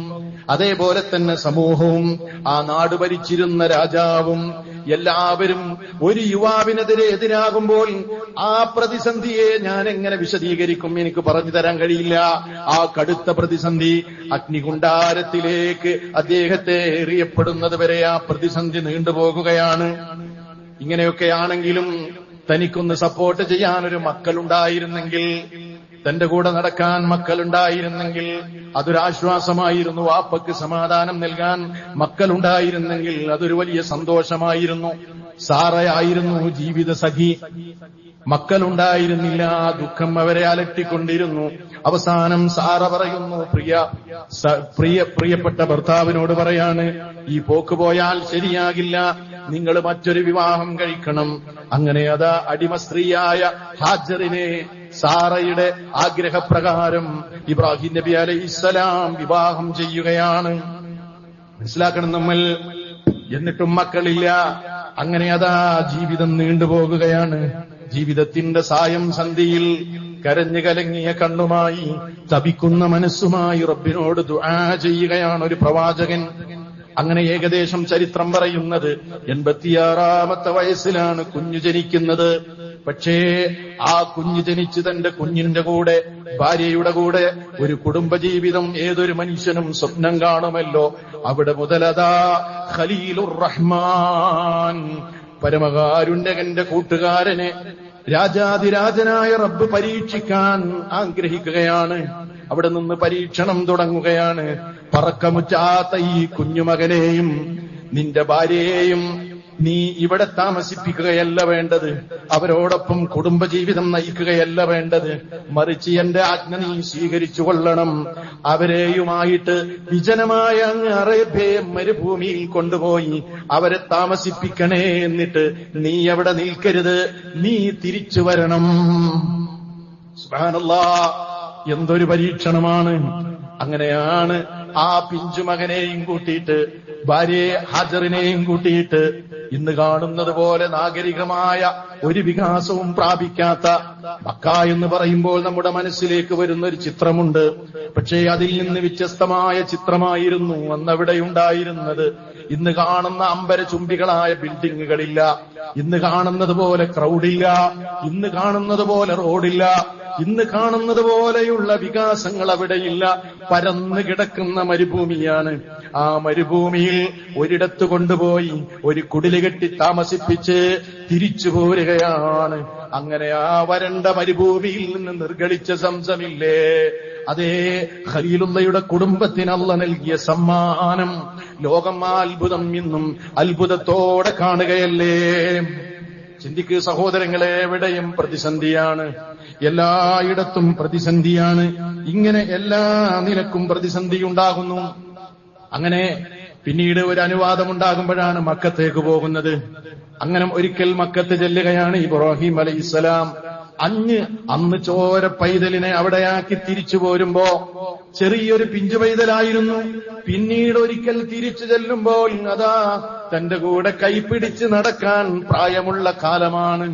അതേപോലെ തന്നെ സമൂഹവും ആ നാട് ഭരിച്ചിരുന്ന രാജാവും എല്ലാവരും ഒരു യുവാവിനെതിരെ എതിരാകുമ്പോൾ ആ പ്രതിസന്ധിയെ ഞാൻ എങ്ങനെ വിശദീകരിക്കും? എനിക്ക് പറഞ്ഞു തരാൻ കഴിയില്ല. ആ കടുത്ത പ്രതിസന്ധി അഗ്നികുണ്ഡാരത്തിലേക്ക് അദ്ദേഹത്തെ എറിയപ്പെടുന്നത് വരെ ആ പ്രതിസന്ധി നീണ്ടുപോകുകയാണ്. ഇങ്ങനെയൊക്കെയാണെങ്കിലും തനിക്കൊന്ന് സപ്പോർട്ട് ചെയ്യാൻ ഒരു മക്കളുണ്ടായിരുന്നെങ്കിൽ, തന്റെ കൂടെ നടക്കാൻ മക്കളുണ്ടായിരുന്നെങ്കിൽ അതൊരാശ്വാസമായിരുന്നു. വാപ്പയ്ക്ക് സമാധാനം നൽകാൻ മക്കളുണ്ടായിരുന്നെങ്കിൽ അതൊരു വലിയ സന്തോഷമായിരുന്നു. സാറയായിരുന്നു ജീവിത സഖി. മക്കളുണ്ടായിരുന്നില്ല. ദുഃഖം അവരെ അലട്ടിക്കൊണ്ടിരുന്നു. അവസാനം സാറ പറയുന്നു, പ്രിയപ്പെട്ട ഭർത്താവിനോട് പറയാണ്, ഈ പോക്ക് പോയാൽ ശരിയാകില്ല, നിങ്ങൾ മറ്റൊരു വിവാഹം കഴിക്കണം. അങ്ങനെ അതാ അടിമ സ്ത്രീയായ ഹാജറിനെ സാറയുടെ ആഗ്രഹപ്രകാരം ഇബ്രാഹിം നബി അലൈഹിസ്സലാം വിവാഹം ചെയ്യുകയാണ്. മനസ്സിലാക്കണം നമ്മൾ. എന്നിട്ടും മക്കളില്ല. അങ്ങനെ അതാ ജീവിതം നീണ്ടുപോകുകയാണ്. ജീവിതത്തിന്റെ സായം സന്ധിയിൽ കരഞ്ഞു കലങ്ങിയ കണ്ണുമായി, തപിക്കുന്ന മനസ്സുമായി റബ്ബിനോട് ദുആ ചെയ്യുകയാണ് ഒരു പ്രവാചകൻ. അങ്ങനെ ഏകദേശം ചരിത്രം പറയുന്നത് 86ാമത്തെ വയസ്സിലാണ് കുഞ്ഞു ജനിക്കുന്നത്. പക്ഷേ ആ കുഞ്ഞു ജനിച്ച് തന്റെ കുഞ്ഞിന്റെ കൂടെ, ഭാര്യയുടെ കൂടെ ഒരു കുടുംബജീവിതം ഏതൊരു മനുഷ്യനും സ്വപ്നം കാണുമല്ലോ. അവിടെ മുതലതാ ഖലീലുർ റഹ്മാൻ, പരമകാരുണ്യകന്റെ കൂട്ടുകാരനെ രാജാതിരാജനായ റബ്ബ് പരീക്ഷിക്കാൻ ആഗ്രഹിക്കുകയാണ്. അവിടെ നിന്ന് പരീക്ഷണം തുടങ്ങുകയാണ്. പറക്കമുറ്റാത്ത ഈ കുഞ്ഞുമകനെയും നിന്റെ ഭാര്യയെയും നീ ഇവിടെ താമസിപ്പിക്കുകയല്ല വേണ്ടത്, അവരോടൊപ്പം കുടുംബജീവിതം നയിക്കുകയല്ല വേണ്ടത്, മറിച്ച് എന്റെ ആജ്ഞ നീ സ്വീകരിച്ചു കൊള്ളണം. അവരെയുമായിട്ട് വിജനമായ അറേബ്യൻ മരുഭൂമിയിൽ കൊണ്ടുപോയി അവരെ താമസിപ്പിക്കണേ. എന്നിട്ട് നീ അവിടെ നിൽക്കരുത്, നീ തിരിച്ചു വരണം. സുബ്ഹാനല്ലാഹ്, എന്തൊരു പരീക്ഷണമാണ്. അങ്ങനെയാണ് ആ പിഞ്ചുമകനെയും കൂട്ടിയിട്ട്, ഭാര്യയെ ഹാജറിനെയും കൂട്ടിയിട്ട്, ഇന്ന് കാണുന്നത് പോലെ നാഗരികമായ ഒരു വികാസവും പ്രാപിക്കാത്ത മക്ക എന്ന് പറയുമ്പോൾ നമ്മുടെ മനസ്സിലേക്ക് വരുന്നൊരു ചിത്രമുണ്ട്. പക്ഷേ അതിൽ നിന്ന് വ്യത്യസ്തമായ ചിത്രമായിരുന്നു അന്നവിടെ ഉണ്ടായിരുന്നത്. ഇന്ന് കാണുന്ന അമ്പരചുംബികളായ ബിൽഡിങ്ങുകളില്ല, ഇന്ന് കാണുന്നത് പോലെ ക്രൗഡില്ല, ഇന്ന് കാണുന്നത് പോലെ റോഡില്ല, ഇന്ന് കാണുന്നത് പോലെയുള്ള വികാസങ്ങൾ അവിടെയില്ല. പരന്നു കിടക്കുന്ന മരുഭൂമിയാണ്. ആ മരുഭൂമിയിൽ ഒരിടത്ത് കൊണ്ടുപോയി ഒരു കുടില് കെട്ടി താമസിപ്പിച്ച് തിരിച്ചു പോരുകയാണ്. അങ്ങനെ ആ വരണ്ട മരുഭൂമിയിൽ നിന്ന് നിർഗളിച്ച സംസമില്ലേ, അതേ ഖലീലുള്ളയുടെ കുടുംബത്തിന് അല്ലാഹ് നൽകിയ സമ്മാനം ലോകം ആ അത്ഭുതം ഇന്നും അത്ഭുതത്തോടെ കാണുകയല്ലേ. ചിന്തിക്ക് സഹോദരങ്ങളെ, എവിടെയും പ്രതിസന്ധിയാണ്, എല്ലായിടത്തും പ്രതിസന്ധിയാണ്. ഇങ്ങനെ എല്ലാ നിലക്കും പ്രതിസന്ധി ഉണ്ടാകുന്നു. അങ്ങനെ പിന്നീട് ഒരു അനുവാദമുണ്ടാകുമ്പോഴാണ് മക്കത്തേക്ക് പോകുന്നത്. അങ്ങനെ ഒരിക്കൽ മക്കത്ത് ചെല്ലുകയാണ് ഇബ്രാഹിം അലൈഹിസ്സലാം. അന്ന് ചോര പൈതലിനെ അവിടെയാക്കി തിരിച്ചു പോരുമ്പോ ചെറിയൊരു പിഞ്ചു പൈതലായിരുന്നു. പിന്നീട് ഒരിക്കൽ തിരിച്ചു ചെല്ലുമ്പോൾ അതാ തന്റെ കൂടെ കൈപിടിച്ച് നടക്കാൻ പ്രായമുള്ള കാലമാണ്.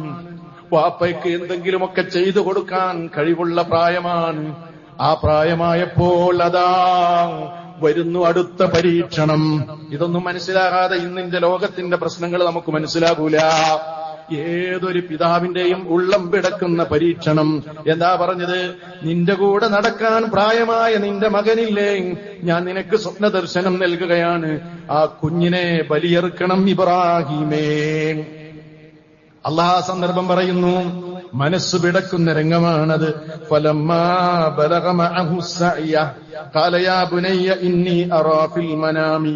വാപ്പയ്ക്ക് എന്തെങ്കിലുമൊക്കെ ചെയ്തു കൊടുക്കാൻ കഴിവുള്ള പ്രായമാണ്. ആ പ്രായമായപ്പോൾ അതാ വരുന്നു അടുത്ത പരീക്ഷണം. ഇതൊന്നും മനസ്സിലാകാതെ ഇന്നിന്റെ ലോകത്തിന്റെ പ്രശ്നങ്ങൾ നമുക്ക് മനസ്സിലാകൂല. ഏതൊരു പിതാവിന്റെയും ഉള്ളം പിടക്കുന്ന പരീക്ഷണം. എന്താ പറഞ്ഞത്? നിന്റെ കൂടെ നടക്കാൻ പ്രായമായ നിന്റെ മകനില്ലേ, ഞാൻ നിനക്ക് സ്വപ്ന ദർശനം നൽകുകയാണ്. ആ കുഞ്ഞിനെ ബലിയെറുക്കണം ഇബ്രാഹിമേ. അല്ലാഹ് സന്ദർഭം പറയുന്നു, മനസ്സ് പിടക്കുന്ന രംഗമാണത്. ഫലമ്മാ ബലഗ മഅഹു സഅയ ഖാല യാ ബുനയ്യ ഇന്നി അറാ ഫിൽ മനാമി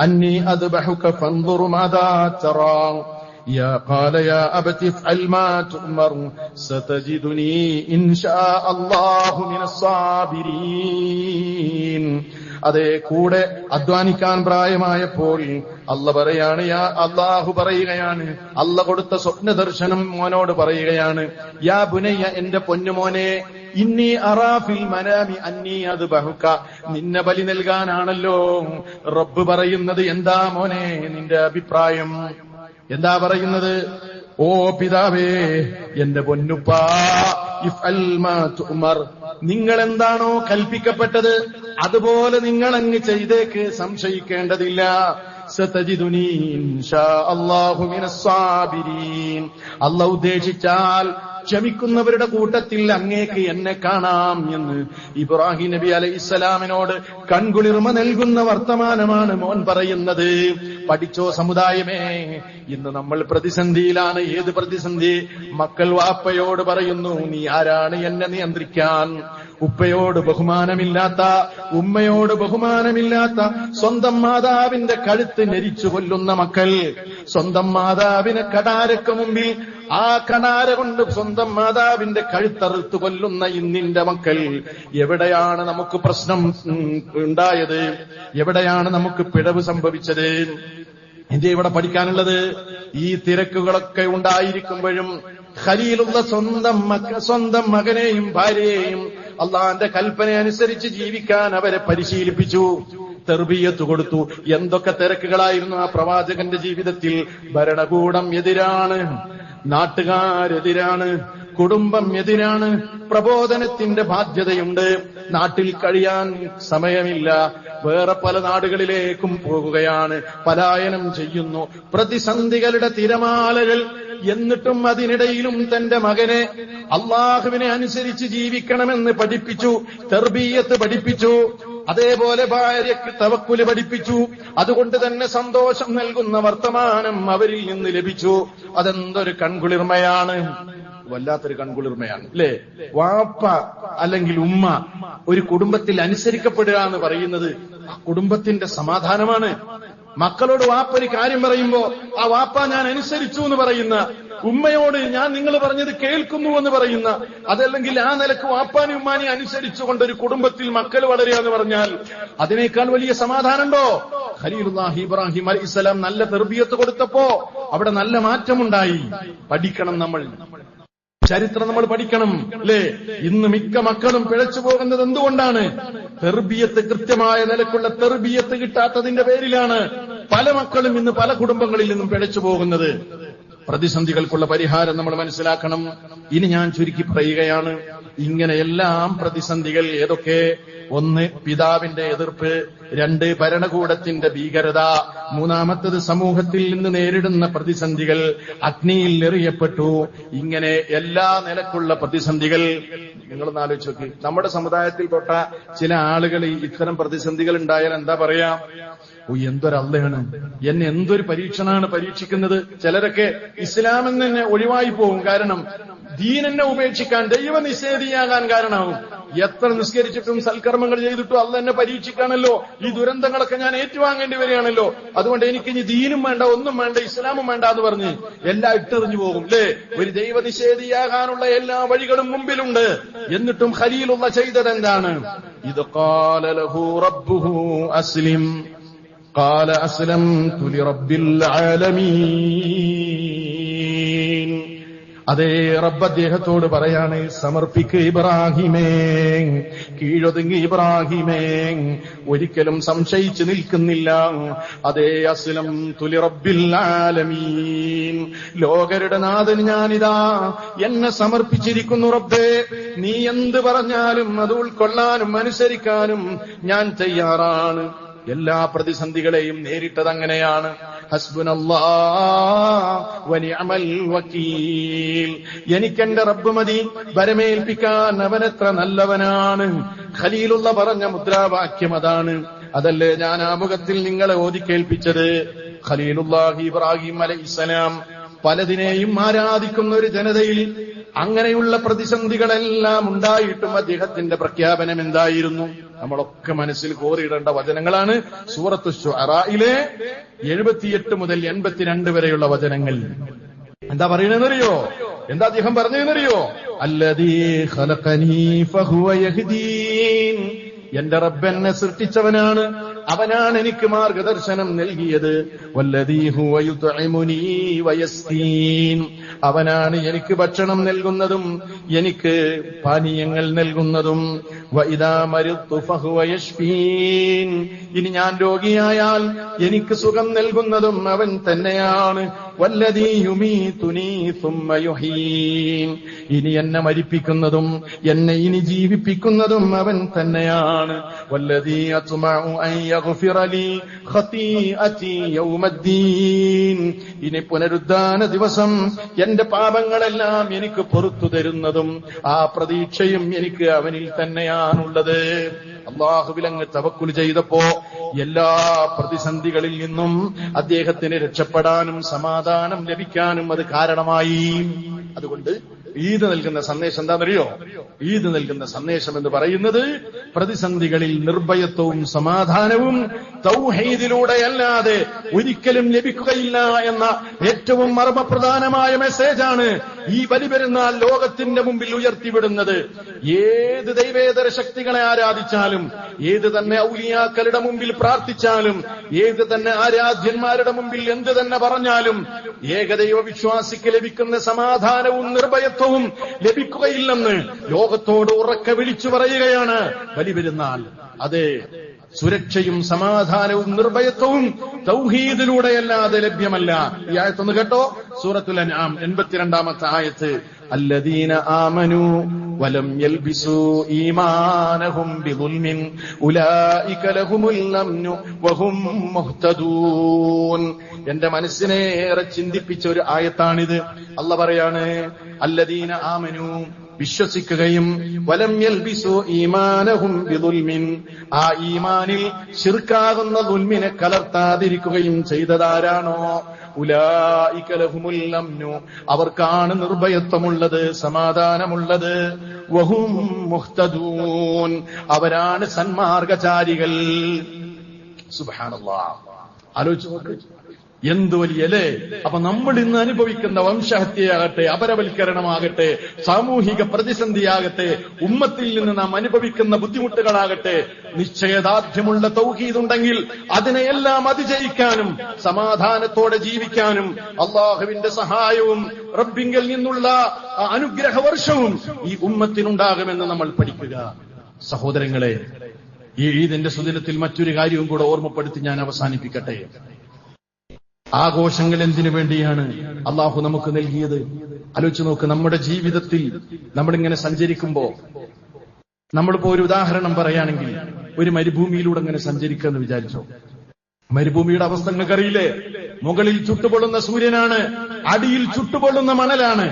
അന്നി അദ്ബഹുക ഫൻദുർ മാദാ തറാ യാ ഖാല യാ അബതി ഫഅൽ മാ തുഅ്മർ സതജിദുനി ഇൻഷാ അല്ലാഹു മിനസ് സാബിരീൻ. അതെ, കൂടെ അധ്വാനിക്കാൻ പ്രായമായപ്പോൾ അല്ലാഹു പറയുകയാണ്, അല്ല കൊടുത്ത സ്വപ്ന ദർശനം മോനോട് പറയുകയാണ്, യാ ബുനയ്യ, എന്റെ പൊന്നുമോനെ, ഇന്നി അറാ ഫിൽ മനാമി അന്നി അദ്ബഹുക, നിന്നെ ബലി നൽകാനാണല്ലോ റബ്ബ് പറയുന്നത്. എന്താ മോനെ നിന്റെ അഭിപ്രായം? എന്താ പറയുന്നത്? ഓ പിതാവേ, എന്റെ പൊന്നുപ്പാ, ഇഫ്അൽ മാ തുഅ്മർ, നിങ്ങൾ എന്താണോ കൽപ്പിക്കപ്പെട്ടത് അതുപോലെ നിങ്ങൾ അങ്ങ് ചെയ്തേക്ക്, സംശയിക്കേണ്ടതില്ല. സതജിദുനി ഇൻഷാ അല്ലാഹു മിനസ് സാബിരീൻ. അല്ലാഹു ഉദ്ദേശിച്ചാൽ ക്ഷമിക്കുന്നവരുടെ കൂട്ടത്തിൽ അങ്ങേക്ക് എന്നെ കാണാം എന്ന് ഇബ്രാഹിം നബി അലൈഹിസ്സലാമിനോട് കൺകുളിർമ നൽകുന്ന വർത്തമാനമാണ് മോൻ പറയുന്നത്. പഠിച്ചോ സമുദായമേ, ഇന്ന് നമ്മൾ പ്രതിസന്ധിയിലാണ്. ഏത് പ്രതിസന്ധി? മക്കൾ വാപ്പയോട് പറയുന്നു, നീ ആരാണ് എന്നെ നിയന്ത്രിക്കാൻ? ഉപ്പയോട് ബഹുമാനമില്ലാത്ത, ഉമ്മയോട് ബഹുമാനമില്ലാത്ത, സ്വന്തം മാതാവിന്റെ കഴുത്ത് ഞെരിച്ചു കൊല്ലുന്ന മക്കൾ, സ്വന്തം മാതാവിനെ കടാരക്ക് മുമ്പിൽ ആ കടാര കൊണ്ട് സ്വന്തം മാതാവിന്റെ കഴുത്തറുത്തു കൊല്ലുന്ന ഇന്നിന്റെ മക്കൾ. എവിടെയാണ് നമുക്ക് പ്രശ്നം ഉണ്ടായത്? എവിടെയാണ് നമുക്ക് പിഴവ് സംഭവിച്ചത്? എന്റെ ഇവിടെ പഠിക്കാനുള്ളത്, ഈ തിരക്കുകളൊക്കെ ഉണ്ടായിരിക്കുമ്പോഴും ഖലീലുള്ള സ്വന്തം മകനെയും ഭാര്യയെയും അള്ളാന്റെ കൽപ്പന അനുസരിച്ച് ജീവിക്കാൻ അവരെ പരിശീലിപ്പിച്ചു, തർബിയത്ത് കൊടുത്തു. എന്തൊക്കെ തിരക്കുകളായിരുന്നു ആ പ്രവാചകന്റെ ജീവിതത്തിൽ. ഭരണകൂടം എതിരാണ്, നാട്ടുകാരെതിരാണ്, കുടുംബം എതിരാണ്, പ്രബോധനത്തിന്റെ ബാധ്യതയുണ്ട്, നാട്ടിൽ കഴിയാൻ സമയമില്ല, വേറെ പല നാടുകളിലേക്കും പോകുകയാണ്, പലായനം ചെയ്യുന്നു, പ്രതിസന്ധികളുടെ തിരമാലകൾ. എന്നിട്ടും അതിനിടയിലും തന്റെ മകനെ അള്ളാഹുവിനെ അനുസരിച്ച് ജീവിക്കണമെന്ന് പഠിപ്പിച്ചു, തർബീയത്ത് പഠിപ്പിച്ചു. അതേപോലെ ഭാര്യയ്ക്ക് തവക്കുല് പഠിപ്പിച്ചു. അതുകൊണ്ട് തന്നെ സന്തോഷം നൽകുന്ന വർത്തമാനം അവരിൽ നിന്ന് ലഭിച്ചു. അതെന്തൊരു കൺകുളിർമയാണ്, വല്ലാത്തൊരു കൺകുളിർമയാണ് അല്ലേ? വാപ്പ അല്ലെങ്കിൽ ഉമ്മ ഒരു കുടുംബത്തിൽ അനുസരിക്കപ്പെടുക എന്ന് പറയുന്നത് ആ കുടുംബത്തിന്റെ സമാധാനമാണ്. മക്കളോട് വാപ്പ ഒരു കാര്യം പറയുമ്പോ ആ വാപ്പ ഞാൻ അനുസരിച്ചു എന്ന് പറയുന്ന, ഉമ്മയോട് ഞാൻ നിങ്ങൾ പറഞ്ഞത് കേൾക്കുന്നു എന്ന് പറയുന്ന, അതല്ലെങ്കിൽ ആ നിലക്ക് വാപ്പാനും ഉമ്മാനെയും അനുസരിച്ചുകൊണ്ടൊരു കുടുംബത്തിൽ മക്കൾ വളരുക എന്ന് പറഞ്ഞാൽ അതിനേക്കാൾ വലിയ സമാധാനമുണ്ടോ? ഖലീലുല്ലാഹി ഇബ്രാഹിം അലൈഹിസ്സലാം നല്ല തർബിയത്ത് കൊടുത്തപ്പോ അവിടെ നല്ല മാറ്റമുണ്ടായി. പഠിക്കണം നമ്മൾ, ചരിത്രം നമ്മൾ പഠിക്കണം അല്ലേ? ഇന്ന് മിക്ക മക്കളും പിഴച്ചു പോകുന്നത് എന്തുകൊണ്ടാണ്? തെർബിയത്ത്, കൃത്യമായ നിലക്കുള്ള തെർബിയത്ത് കിട്ടാത്തതിന്റെ പേരിലാണ് പല മക്കളും ഇന്ന് പല കുടുംബങ്ങളിൽ നിന്നും പിഴച്ചു പോകുന്നത്. പ്രതിസന്ധികൾക്കുള്ള പരിഹാരം നമ്മൾ മനസ്സിലാക്കണം. ഇനി ഞാൻ ചുരുക്കി പറയുകയാണ്. ഇങ്ങനെയെല്ലാം പ്രതിസന്ധികൾ ഏതൊക്കെ? ഒന്ന്, പിതാവിന്റെ എതിർപ്പ്. രണ്ട്, ഭരണകൂടത്തിന്റെ ഭീകരത. മൂന്നാമത്തത്, സമൂഹത്തിൽ നിന്ന് നേരിടുന്ന പ്രതിസന്ധികൾ. അഗ്നിയിൽ എറിയപ്പെട്ടു. ഇങ്ങനെ എല്ലാ നിലക്കുള്ള പ്രതിസന്ധികൾ. നിങ്ങളൊന്ന് ആലോചിച്ച് നോക്കി, നമ്മുടെ സമുദായത്തിൽ തൊട്ട ചില ആളുകൾ ഇത്തരം പ്രതിസന്ധികൾ ഉണ്ടായാൽ എന്താ പറയാ? എന്തൊരള്ളയാണ്, എന്നെ എന്തൊരു പരീക്ഷണാണ് പരീക്ഷിക്കുന്നത്. ചിലരൊക്കെ ഇസ്ലാമെന്ന് തന്നെ ഒഴിവായി പോകും. കാരണം ദീനെന്നെ ഉപേക്ഷിക്കാൻ, ദൈവനിഷേധിയാകാൻ കാരണമാകും. എത്ര നിസ്കരിച്ചിട്ടും സൽക്കർമ്മങ്ങൾ ചെയ്തിട്ടും അള്ളാഹ് എന്നെ പരീക്ഷിക്കാണല്ലോ, ഈ ദുരന്തങ്ങളൊക്കെ ഞാൻ ഏറ്റുവാങ്ങേണ്ടി വരികയാണല്ലോ, അതുകൊണ്ട് എനിക്ക് ഇനി ദീനും വേണ്ട, ഒന്നും വേണ്ട, ഇസ്ലാമും വേണ്ട എന്ന് പറഞ്ഞ് എല്ലാം ഇട്ടെറിഞ്ഞു പോകും അല്ലേ? ഒരു ദൈവനിഷേധിയാകാനുള്ള എല്ലാ വഴികളും മുമ്പിലുണ്ട്. എന്നിട്ടും ഖലീലുള്ള ചെയ്തത് എന്താണ്? ഇത് ഖാല ലഹു റബ്ബുഹു അസ്ലിം ഖാല അസ്ലംതു ലിറബ്ബിൽ ആലമീൻ. അതേ റബ്ബ് അദ്ദേഹത്തോട് പറയാണ്, സമർപ്പിക്ക് ഇബ്രാഹിമേ, കീഴൊതുങ്ങി ഇബ്രാഹിമേ, ഒരിക്കലും സംശയിച്ചു നിൽക്കുന്നില്ല. അതേ അസ്ലംതു ലിറബ്ബിൽ ആലമീൻ, ലോകരുടെ നാഥന് ഞാനിതാ എന്നെ സമർപ്പിച്ചിരിക്കുന്നു. റബ്ബേ, നീ എന്ത് പറഞ്ഞാലും അത് ഉൾക്കൊള്ളാനും അനുസരിക്കാനും ഞാൻ തയ്യാറാണ്. എല്ലാ പ്രതിസന്ധികളെയും നേരിട്ടത് അങ്ങനെയാണ്. ഹസ്ബുനല്ലാഹ് വനിഅമൽ വകീൽ, എനിക്കെന്റെ റബ്ബ് മതി, വരമേൽപ്പിക്കാൻ അവനെത്ര നല്ലവനാണ്. ഖലീലുള്ള പറഞ്ഞ മുദ്രാവാക്യം അതാണ്. അതല്ലേ ഞാൻ ആമുഖത്തിൽ നിങ്ങളെ ഓതിക്കേൽപ്പിച്ചത്? ഖലീലുല്ലാഹി ഇബ്രാഹിം അലൈഹിസ്സലാം പലതിനെയും ആരാധിക്കുന്ന ഒരു ജനതയിൽ അങ്ങനെയുള്ള പ്രതിസന്ധികളെല്ലാം ഉണ്ടായിട്ടും അദ്ദേഹത്തിന്റെ പ്രഖ്യാപനം എന്തായിരുന്നു? നമ്മളൊക്കെ മനസ്സിൽ കോറിയിടേണ്ട വചനങ്ങളാണ്. സൂറത്തു ശുഅറായിലെ 78 മുതൽ 82 വരെയുള്ള വചനങ്ങൾ. എന്താ പറയണെന്നറിയോ? എന്താ അദ്ദേഹം പറഞ്ഞതെന്നറിയോ? അല്ലദീ ഖലഖനീ ഫഹുവ യഹ്ദീൻ, എന്റെ റബ്ബ് എന്നെ സൃഷ്ടിച്ചവനാണ്, അവനാണ് എനിക്ക് മാർഗദർശനം നൽകിയത്. വല്ലദീ ഹുവ യുത്ഇമുനീ വയസ്കീൻ, അവനാണ് എനിക്ക് ഭക്ഷണം നൽകുന്നതും എനിക്ക് പാനീയങ്ങൾ നൽകുന്നതും. വഇദാ മരിദ്തു ഫഹുവ യശ്ഫീൻ, ഇനി ഞാൻ രോഗിയായാൽ എനിക്ക് സുഖം നൽകുന്നതും അവൻ തന്നെയാണ്. വല്ലദീ യുമീതുനീ സുമ്മ യുഹീൻ. ഇനി എന്നെ മരിപ്പിക്കുന്നതും എന്നെ ഇനി ജീവിപ്പിക്കുന്നതും അവൻ തന്നെയാണ്. വല്ലദീ അത്മഉ അൻ യഗ്ഫിറ ലീ ഖതീഅതി യൗമദ്ദീൻ. ഇനി പുനരുദ്ധാന ദിവസം എന്റെ പാപങ്ങളെല്ലാം എനിക്ക് പുറത്തു തരുന്നതും ആ പ്രതീക്ഷയും എനിക്ക് അവനിൽ തന്നെയാണുള്ളത്. അല്ലാഹുവിൽ അങ്ങ് തവക്കുൽ ചെയ്തപ്പോ എല്ലാ പ്രതിസന്ധികളിൽ നിന്നും അദ്ദേഹത്തിന് രക്ഷപ്പെടാനും സമാധാനം ലഭിക്കാനും അത് കാരണമായി. അതുകൊണ്ട് ഈദ് നൽകുന്ന സന്ദേശം എന്താണെന്നറിയോ? ഈദ് നൽകുന്ന സന്ദേശം എന്ന് പറയുന്നത് പ്രതിസന്ധികളിൽ നിർഭയത്വവും സമാധാനവും തൗഹീദിലൂടെയല്ലാതെ ഒരിക്കലും ലഭിക്കുകയില്ല എന്ന ഏറ്റവും മർമ്മപ്രധാനമായ മെസ്സേജാണ് ഈ ബലിപെരുന്നാൾ ലോകത്തിന്റെ മുമ്പിൽ ഉയർത്തിവിടുന്നത്. ഏത് ദൈവേതര ശക്തികളെ ആരാധിച്ചാലും, ഏത് തന്നെ ഔലിയാക്കളുടെ മുമ്പിൽ പ്രാർത്ഥിച്ചാലും, ഏത് തന്നെ ആരാധ്യന്മാരുടെ മുമ്പിൽ എന്ത് തന്നെ പറഞ്ഞാലും ഏകദൈവ വിശ്വാസിക്ക് ലഭിക്കുന്ന സമാധാനവും നിർഭയത്വവും ലഭിക്കുകയില്ലെന്ന് ലോകത്തോട് ഉറക്കെ വിളിച്ചു പറയുകയാണ് ബലിപെരുന്നാൾ. അതെ, സുരക്ഷയും സമാധാനവും നിർഭയത്വവും തൗഹീദിലൂടെയല്ലാതെ ലഭ്യമല്ല. ഈ ആയത്തൊന്ന് കേട്ടോ, സൂറത്തുൽ അൻആം 82-ാമത്തെ ആയത്ത്. അല്ലദീന ആമനൂ വലം യൽബിസൂ ഈമാനഹും ബിദുൽമിൻ ഉലൈക ലഹുമുൽ അംനു വഹും മുഹ്തദൂൻ. എന്റെ മനസ്സിനെ ഏറെ ചിന്തിപ്പിച്ച ഒരു ആയത്താണിത്. അല്ലാഹ് പറയാണ്, അല്ലദീന ആമനൂ, വിശ്വസിക്കുകയും, വലം യൽബിസു ഈമാനഹും ബിദുൽമിൻ, ആ ഈമാനിൽ ശിർക്കാകുന്ന ദുൽമിനെ കലർത്താതിരിക്കുകയും ചെയ്തതാരാണോ, ഉലൈക ലഹുമുൽ അംനു, അവർക്കാണ് നിർഭയത്വമുള്ളത്, സമാധാനമുള്ളത്, വഹും മുഹ്തദൂൻ, അവരാണ് സന്മാർഗചാരികൾ. സുബ്ഹാനല്ലാഹ്, ആലോചിച്ച് നോക്ക്, എന്ത് വലിയല്ലേ. അപ്പൊ നമ്മൾ ഇന്ന് അനുഭവിക്കുന്ന വംശഹത്യയാകട്ടെ, അപരവൽക്കരണമാകട്ടെ, സാമൂഹിക പ്രതിസന്ധിയാകട്ടെ, ഉമ്മത്തിൽ നിന്ന് നാം അനുഭവിക്കുന്ന ബുദ്ധിമുട്ടുകളാകട്ടെ, നിശ്ചയദാർഢ്യമുള്ള തൗഹീദുണ്ടെങ്കിൽ അതിനെയെല്ലാം അതിജയിക്കാനും സമാധാനത്തോടെ ജീവിക്കാനും അള്ളാഹുവിന്റെ സഹായവും റബ്ബിങ്കിൽ നിന്നുള്ള അനുഗ്രഹവർഷവും ഈ ഉമ്മത്തിനുണ്ടാകുമെന്ന് നമ്മൾ പഠിക്കുക. സഹോദരങ്ങളെ, ഈ ഈദിന്റെ സുദിനത്തിൽ മറ്റൊരു കാര്യവും കൂടെ ഓർമ്മപ്പെടുത്തി ഞാൻ അവസാനിപ്പിക്കട്ടെ. ആഘോഷങ്ങൾ എന്തിനു വേണ്ടിയാണ് അള്ളാഹു നമുക്ക് നൽകിയത്? ആലോചിച്ച് നോക്ക്. നമ്മുടെ ജീവിതത്തിൽ നമ്മളിങ്ങനെ സഞ്ചരിക്കുമ്പോ, നമ്മളിപ്പോ ഒരു ഉദാഹരണം പറയുകയാണെങ്കിൽ, ഒരു മരുഭൂമിയിലൂടെ ഇങ്ങനെ സഞ്ചരിക്കാന്ന് വിചാരിച്ചോ. മരുഭൂമിയുടെ അവസ്ഥ നിങ്ങൾക്കറിയില്ലേ? മുകളിൽ ചുട്ടുപൊള്ളുന്ന സൂര്യനാണ്, അടിയിൽ ചുട്ടുപൊള്ളുന്ന മണലാണ്.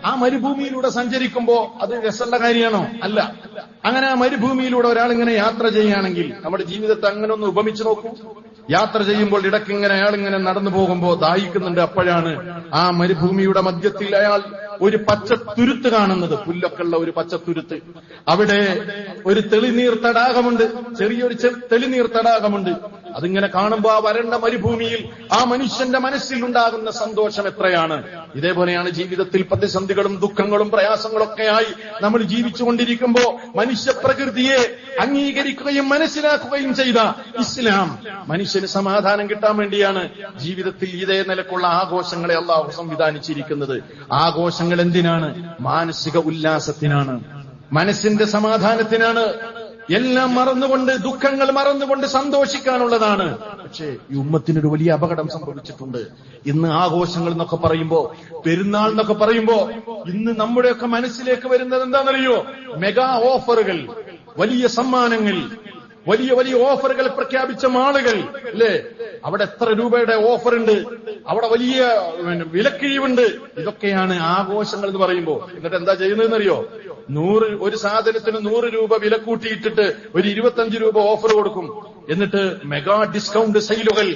ആ മരുഭൂമിയിലൂടെ സഞ്ചരിക്കുമ്പോ അത് രസമുള്ള കാര്യമാണോ? അല്ല. അങ്ങനെ ആ മരുഭൂമിയിലൂടെ ഒരാൾ ഇങ്ങനെ യാത്ര ചെയ്യുകയാണെങ്കിൽ നമ്മുടെ ജീവിതത്തെ അങ്ങനെ ഒന്ന് ഉപമിച്ചു നോക്കൂ. യാത്ര ചെയ്യുമ്പോൾ ഇടയ്ക്കിങ്ങനെ അയാൾ ഇങ്ങനെ നടന്നു പോകുമ്പോ ദാഹിക്കുന്നുണ്ട്. അപ്പോഴാണ് ആ മരുഭൂമിയുടെ മധ്യത്തിൽ അയാൾ ഒരു പച്ചത്തുരുത്ത് കാണുന്നത്, പുല്ലൊക്കെ ഉള്ള ഒരു പച്ചത്തുരുത്ത്. അവിടെ ഒരു തെളിനീർ തടാകമുണ്ട്, ചെറിയൊരു തെളിനീർ തടാകമുണ്ട്. അതിങ്ങനെ കാണുമ്പോ ആ വരണ്ട മരുഭൂമിയിൽ ആ മനുഷ്യന്റെ മനസ്സിൽ ഉണ്ടാകുന്ന സന്തോഷം എത്രയാണ്. ഇതേപോലെയാണ് ജീവിതത്തിൽ പ്രതിസന്ധികളും ദുഃഖങ്ങളും പ്രയാസങ്ങളൊക്കെയായി നമ്മൾ ജീവിച്ചുകൊണ്ടിരിക്കുമ്പോ മനുഷ്യ പ്രകൃതിയെ അംഗീകരിക്കുകയും മനസ്സിലാക്കുകയും ചെയ്ത ഇസ്ലാം മനുഷ്യന് സമാധാനം കിട്ടാൻ വേണ്ടിയാണ് ജീവിതത്തിൽ ഇതേ നിലക്കുള്ള ആഘോഷങ്ങളെ അല്ലാഹു സംവിധാനിച്ചിരിക്കുന്നത്. ആഘോഷങ്ങൾ എന്തിനാണ്? മാനസിക ഉല്ലാസത്തിനാണ്, മനസ്സിന്റെ സമാധാനത്തിനാണ്. എല്ലാം മറന്നുകൊണ്ട്, ദുഃഖങ്ങൾ മറന്നുകൊണ്ട് സന്തോഷിക്കാനുള്ളതാണ്. പക്ഷേ ഈ ഉമ്മത്തിനൊരു വലിയ അപകടം സംഭവിച്ചിട്ടുണ്ട്. ഇന്ന് ആഘോഷങ്ങൾ എന്നൊക്കെ പറയുമ്പോ, പെരുന്നാൾ എന്നൊക്കെ പറയുമ്പോ ഇന്ന് നമ്മുടെയൊക്കെ മനസ്സിലേക്ക് വരുന്നത് എന്താണെന്നറിയോ? മെഗാ ഓഫറുകൾ, വലിയ സമ്മാനങ്ങൾ, വലിയ വലിയ ഓഫറുകൾ പ്രഖ്യാപിച്ച മാളുകൾ അല്ലേ? അവിടെ എത്ര രൂപയുടെ ഓഫറുണ്ട്, അവിടെ വലിയ വിലക്കിഴിവുണ്ട്. ഇതൊക്കെയാണ് ആഘോഷങ്ങൾ എന്ന് പറയുമ്പോ. എന്നിട്ട് എന്താ ചെയ്യുന്നതെന്നറിയോ? ഒരു സാധനത്തിന് 100 രൂപ വില കൂട്ടിയിട്ടിട്ട് ഒരു 25 രൂപ ഓഫർ കൊടുക്കും. എന്നിട്ട് മെഗാ ഡിസ്കൗണ്ട് സെയിലുകൾ.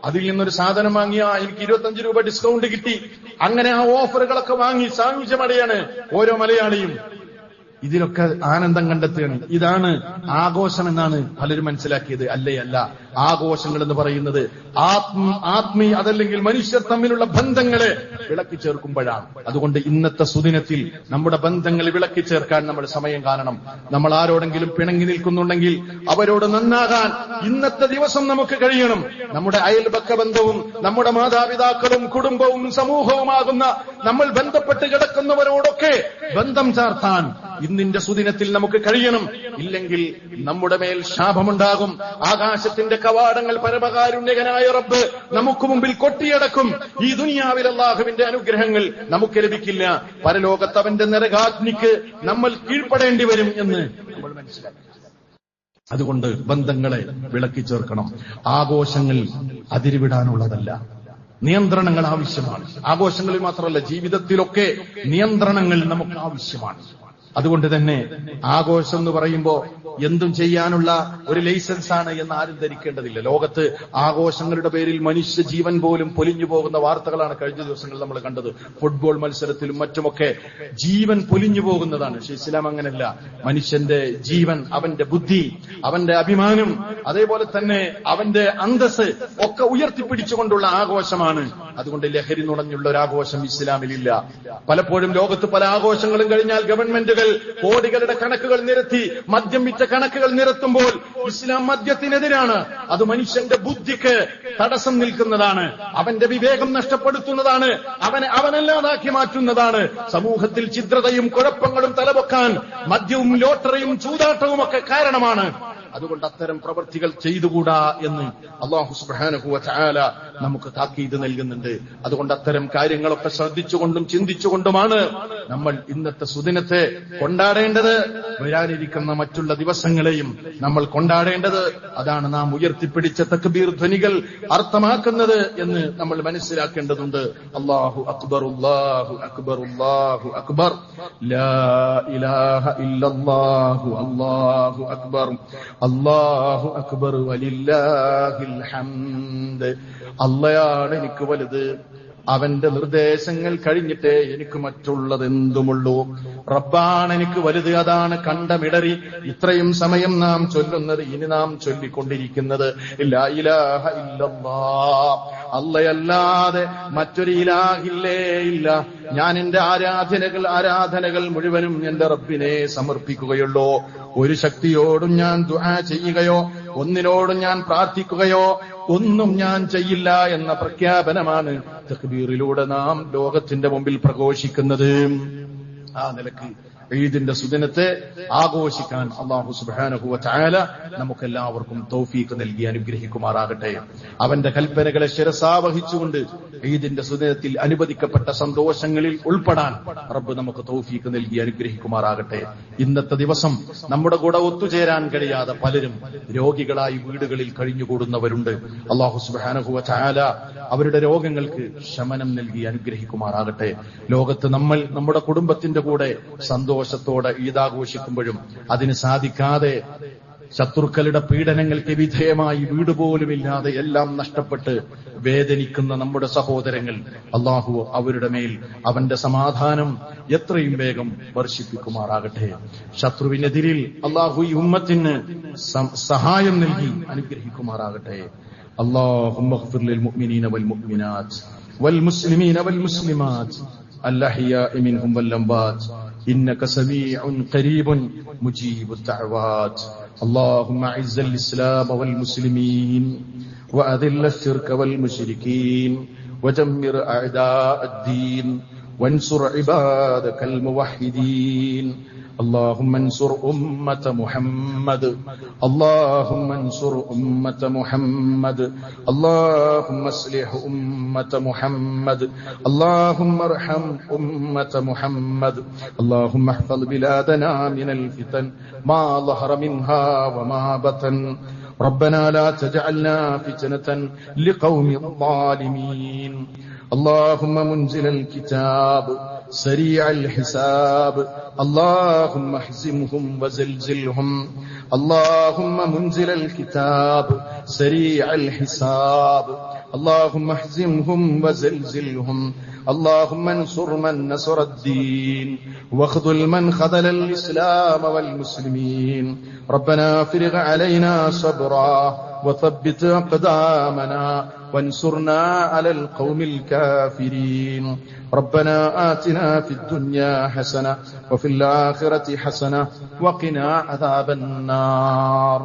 അതിൽ നിന്നൊരു സാധനം വാങ്ങിയാ എനിക്ക് 25 രൂപ ഡിസ്കൗണ്ട് കിട്ടി. അങ്ങനെ ആ ഓഫറുകളൊക്കെ വാങ്ങി സായുജ്യമടയാണ് ഓരോ മലയാളിയും. ഇതിലൊക്കെ ആനന്ദം കണ്ടെത്തുകയാണ്. ഇതാണ് ആഘോഷം എന്നാണ് പലരും മനസ്സിലാക്കിയത്. അല്ല, ആഘോഷങ്ങൾ എന്ന് പറയുന്നത് ആത്മീയ അതല്ലെങ്കിൽ മനുഷ്യർ തമ്മിലുള്ള ബന്ധങ്ങളെ വിളക്കി ചേർക്കുമ്പോഴാണ്. അതുകൊണ്ട് ഇന്നത്തെ സുദിനത്തിൽ നമ്മുടെ ബന്ധങ്ങൾ വിളക്കി ചേർക്കാൻ നമ്മൾ സമയം കാണണം. നമ്മൾ ആരോടെങ്കിലും പിണങ്ങി നിൽക്കുന്നുണ്ടെങ്കിൽ അവരോട് നന്നാകാൻ ഇന്നത്തെ ദിവസം നമുക്ക് കഴിയണം. നമ്മുടെ അയൽപക്ക ബന്ധവും നമ്മുടെ മാതാപിതാക്കളും കുടുംബവും സമൂഹവുമാകുന്ന നമ്മൾ ബന്ധപ്പെട്ട് കിടക്കുന്നവരോടൊക്കെ ബന്ധം ചാർത്താൻ ഇന്നിന്റെ സുദിനത്തിൽ നമുക്ക് കഴിയണം. ഇല്ലെങ്കിൽ നമ്മുടെ മേൽ ശാപമുണ്ടാകും. ആകാശത്തിന്റെ കവാടങ്ങൾ പരമകാരുണ്യകനായ റബ്ബ് നമുക്ക് മുമ്പിൽ കൊട്ടിയടക്കും. ഈ ദുനിയാവിൽ അല്ലാഹുവിന്റെ അനുഗ്രഹങ്ങൾ നമുക്ക് ലഭിക്കില്ല. പരലോകത്ത് അവന്റെ നരകാഗ്നിക്ക് നമ്മൾ കീഴ്പ്പെടേണ്ടി വരും എന്ന് നമ്മൾ മനസ്സിലാക്കി. അതുകൊണ്ട് ബന്ധങ്ങളെ വിളക്കി ചേർക്കണം. ആഘോഷങ്ങൾ അതിരുവിടാനുള്ളതല്ല, നിയന്ത്രണങ്ങൾ ആവശ്യമാണ്. ആഘോഷങ്ങളിൽ മാത്രമല്ല, ജീവിതത്തിലൊക്കെ നിയന്ത്രണങ്ങൾ നമുക്ക് ആവശ്യമാണ്. അതുകൊണ്ട് തന്നെ ആഘോഷം എന്ന് പറയുമ്പോൾ എന്തും ചെയ്യാനുള്ള ഒരു ലൈസൻസ് ആണ് എന്ന് ആരും ധരിക്കേണ്ടതില്ല. ലോകത്ത് ആഘോഷങ്ങളുടെ പേരിൽ മനുഷ്യ ജീവൻ പോലും പൊലിഞ്ഞു പോകുന്ന വാർത്തകളാണ് കഴിഞ്ഞ ദിവസങ്ങളിൽ നമ്മൾ കണ്ടത്. ഫുട്ബോൾ മത്സരത്തിലും മറ്റുമൊക്കെ ജീവൻ പൊലിഞ്ഞു പോകുന്നതാണ്. പക്ഷേ ഇസ്ലാം അങ്ങനെയല്ല. മനുഷ്യന്റെ ജീവൻ, അവന്റെ ബുദ്ധി, അവന്റെ അഭിമാനം, അതേപോലെ തന്നെ അവന്റെ അന്തസ് ഒക്കെ ഉയർത്തിപ്പിടിച്ചുകൊണ്ടുള്ള ആഘോഷമാണ്. അതുകൊണ്ട് ലഹരി നുണഞ്ഞുള്ള ഒരു ആഘോഷം ഇസ്ലാമിലില്ല. പലപ്പോഴും ലോകത്ത് പല ആഘോഷങ്ങളും കഴിഞ്ഞാൽ ഗവൺമെന്റുകൾ കോടികളുടെ കണക്കുകൾ നിരത്തി മദ്യം വിറ്റ കണക്കുകൾ നിരത്തുമ്പോൾ ഇസ്ലാം മദ്യത്തിനെതിരാണ്. അത് മനുഷ്യന്റെ ബുദ്ധിക്ക് തടസ്സം നിൽക്കുന്നതാണ്, അവന്റെ വിവേകം നഷ്ടപ്പെടുത്തുന്നതാണ്, അവനല്ലാതാക്കി മാറ്റുന്നതാണ്. സമൂഹത്തിൽ ഛിദ്രതയും കുഴപ്പങ്ങളും തലപൊക്കാൻ മദ്യവും ലോട്ടറിയും ചൂതാട്ടവും ഒക്കെ കാരണമാണ്. അതുകൊണ്ട് അത്തരം പ്രവൃത്തികൾ ചെയ്തുകൂടാ എന്ന് അല്ലാഹു സുബ്ഹാനഹു വ തആല നമുക്ക് താക്കീത് നൽകുന്നുണ്ട്. അതുകൊണ്ട് അത്തരം കാര്യങ്ങളൊക്കെ ശ്രദ്ധിച്ചുകൊണ്ടും ചിന്തിച്ചുകൊണ്ടുമാണ് നമ്മൾ ഇന്നത്തെ സുദിനത്തെ കൊണ്ടാടേണ്ടത്. വരാനിരിക്കുന്ന മറ്റുള്ള ദിവസങ്ങളെയും നമ്മൾ കൊണ്ടാടേണ്ടത്. അതാണ് നാം ഉയർത്തിപ്പിടിച്ച തക്ബീർ ധ്വനികൾ അർത്ഥമാക്കുന്നത് എന്ന് നമ്മൾ മനസ്സിലാക്കേണ്ടതുണ്ട്. അല്ലാഹു അക്ബർ, അല്ലാഹു അക്ബർ, അല്ലാഹു അക്ബർ, ലാ ഇലാഹ ഇല്ലല്ലാഹു, അല്ലാഹു അക്ബർ, അല്ലാഹു അക്ബർ, വലില്ലാഹിൽ ഹംദ്. അള്ളയാണ് എനിക്ക് വലുത്, അവന്റെ നിർദ്ദേശങ്ങൾ കഴിഞ്ഞിട്ടേ എനിക്ക് മറ്റുള്ളതെന്തുമുള്ളൂ. റബ്ബാണ് എനിക്ക് വലുത്, അതാണ് കണ്ടമിടറി ഇത്രയും സമയം നാം ചൊല്ലുന്നത്, ഇനി നാം ചൊല്ലിക്കൊണ്ടിരിക്കുന്നത് ലാ ഇലാഹ ഇല്ലല്ലാഹ്. അല്ലാഹയല്ലാതെ മറ്റൊരു ഇലാഹില്ലേ ഇല്ല. ഞാൻ എന്റെ ആരാധനകൾ മുഴുവനും എന്റെ റബ്ബിനെ സമർപ്പിക്കുകയുള്ളൂ. ഒരു ശക്തിയോടും ഞാൻ ദുആ ചെയ്യുകയോ ഒന്നിനോടും ഞാൻ പ്രാർത്ഥിക്കുകയോ ഒന്നും ഞാൻ ചെയ്യില്ല എന്ന പ്രഖ്യാപനമാണ് തക്ബീറിലൂടെ നാം ലോകത്തിന്റെ മുമ്പിൽ പ്രഘോഷിക്കുന്നത്. ആ നിലക്ക് ഈദിന്റെ സുദിനത്തെ ആഘോഷിക്കാൻ അല്ലാഹു സുബ്ഹാനഹു വ തആല നമുക്കെല്ലാവർക്കും തൗഫീഖ് നൽകി അനുഗ്രഹിക്കുമാറാകട്ടെ. അവന്റെ കൽപ്പനകളെ ശിരസാവഹിച്ചുകൊണ്ട് ഈദിന്റെ സുദിനത്തിൽ അനുവദിക്കപ്പെട്ട സന്തോഷങ്ങളിൽ ഉൾപ്പെടാൻ റബ്ബ് നമുക്ക് തൗഫീഖ് നൽകി അനുഗ്രഹിക്കുമാറാകട്ടെ. ഇന്നത്തെ ദിവസം നമ്മുടെ കൂടെ ഒത്തുചേരാൻ കഴിയാതെ പലരും രോഗികളായി വീടുകളിൽ കഴിഞ്ഞുകൂടുന്നവരുണ്ട്. അല്ലാഹു സുബ്ഹാനഹു വ തആല അവരുടെ രോഗങ്ങൾക്ക് ശമനം നൽകി അനുഗ്രഹിക്കുമാറാകട്ടെ. ലോകത്ത് നമ്മൾ നമ്മുടെ കുടുംബത്തിന്റെ കൂടെ സന്തോഷത്തോടെ ഈദാഘോഷിക്കുമ്പോഴും അതിന് സാധിക്കാതെ ശത്രുക്കളുടെ പീഡനങ്ങൾക്ക് വിധേയമായി വീട് പോലുമില്ലാതെ എല്ലാം നഷ്ടപ്പെട്ട് വേദനിക്കുന്ന നമ്മുടെ സഹോദരങ്ങൾ, അല്ലാഹു അവരുടെ മേൽ അവന്റെ സമാധാനം എത്രയും വേഗം വർഷിപ്പിക്കുമാറാകട്ടെ. ശത്രുവിനെതിരിൽ അല്ലാഹു ഈ ഉമ്മത്തിന് സഹായം നൽകി അനുഗ്രഹിക്കുമാറാകട്ടെ. اللهم اغفر للمؤمنين والمؤمنات والمسلمين والمسلمات الأحياء منهم والأموات إنك سميع قريب مجيب الدعوات. اللهم أعز الإسلام والمسلمين وأذل الشرك والمشركين ودمر أعداء الدين وانصر عبادك الموحدين. اللهم انصر أمة محمد، اللهم انصر أمة محمد، اللهم اصلح أمة محمد، اللهم ارحم أمة محمد. اللهم احفظ بلادنا من الفتن ما ظهر منها وما بطن. ربنا لا تجعلنا فتنة لقوم الظالمين. اللهم منزل الكتاب سريع الحساب، اللهم احزمهم وزلزلهم. اللهم منزل الكتاب سريع الحساب، اللهم احزمهم وزلزلهم. اللهم انصر من نصر الدين واخذل من خذل الإسلام والمسلمين. ربنا افرغ علينا صبرا وثبت أقدامنا وانصرنا على القوم الكافرين. ربنا آتنا في الدنيا حسنة وفي الآخرة حسنة وقنا عذاب النار.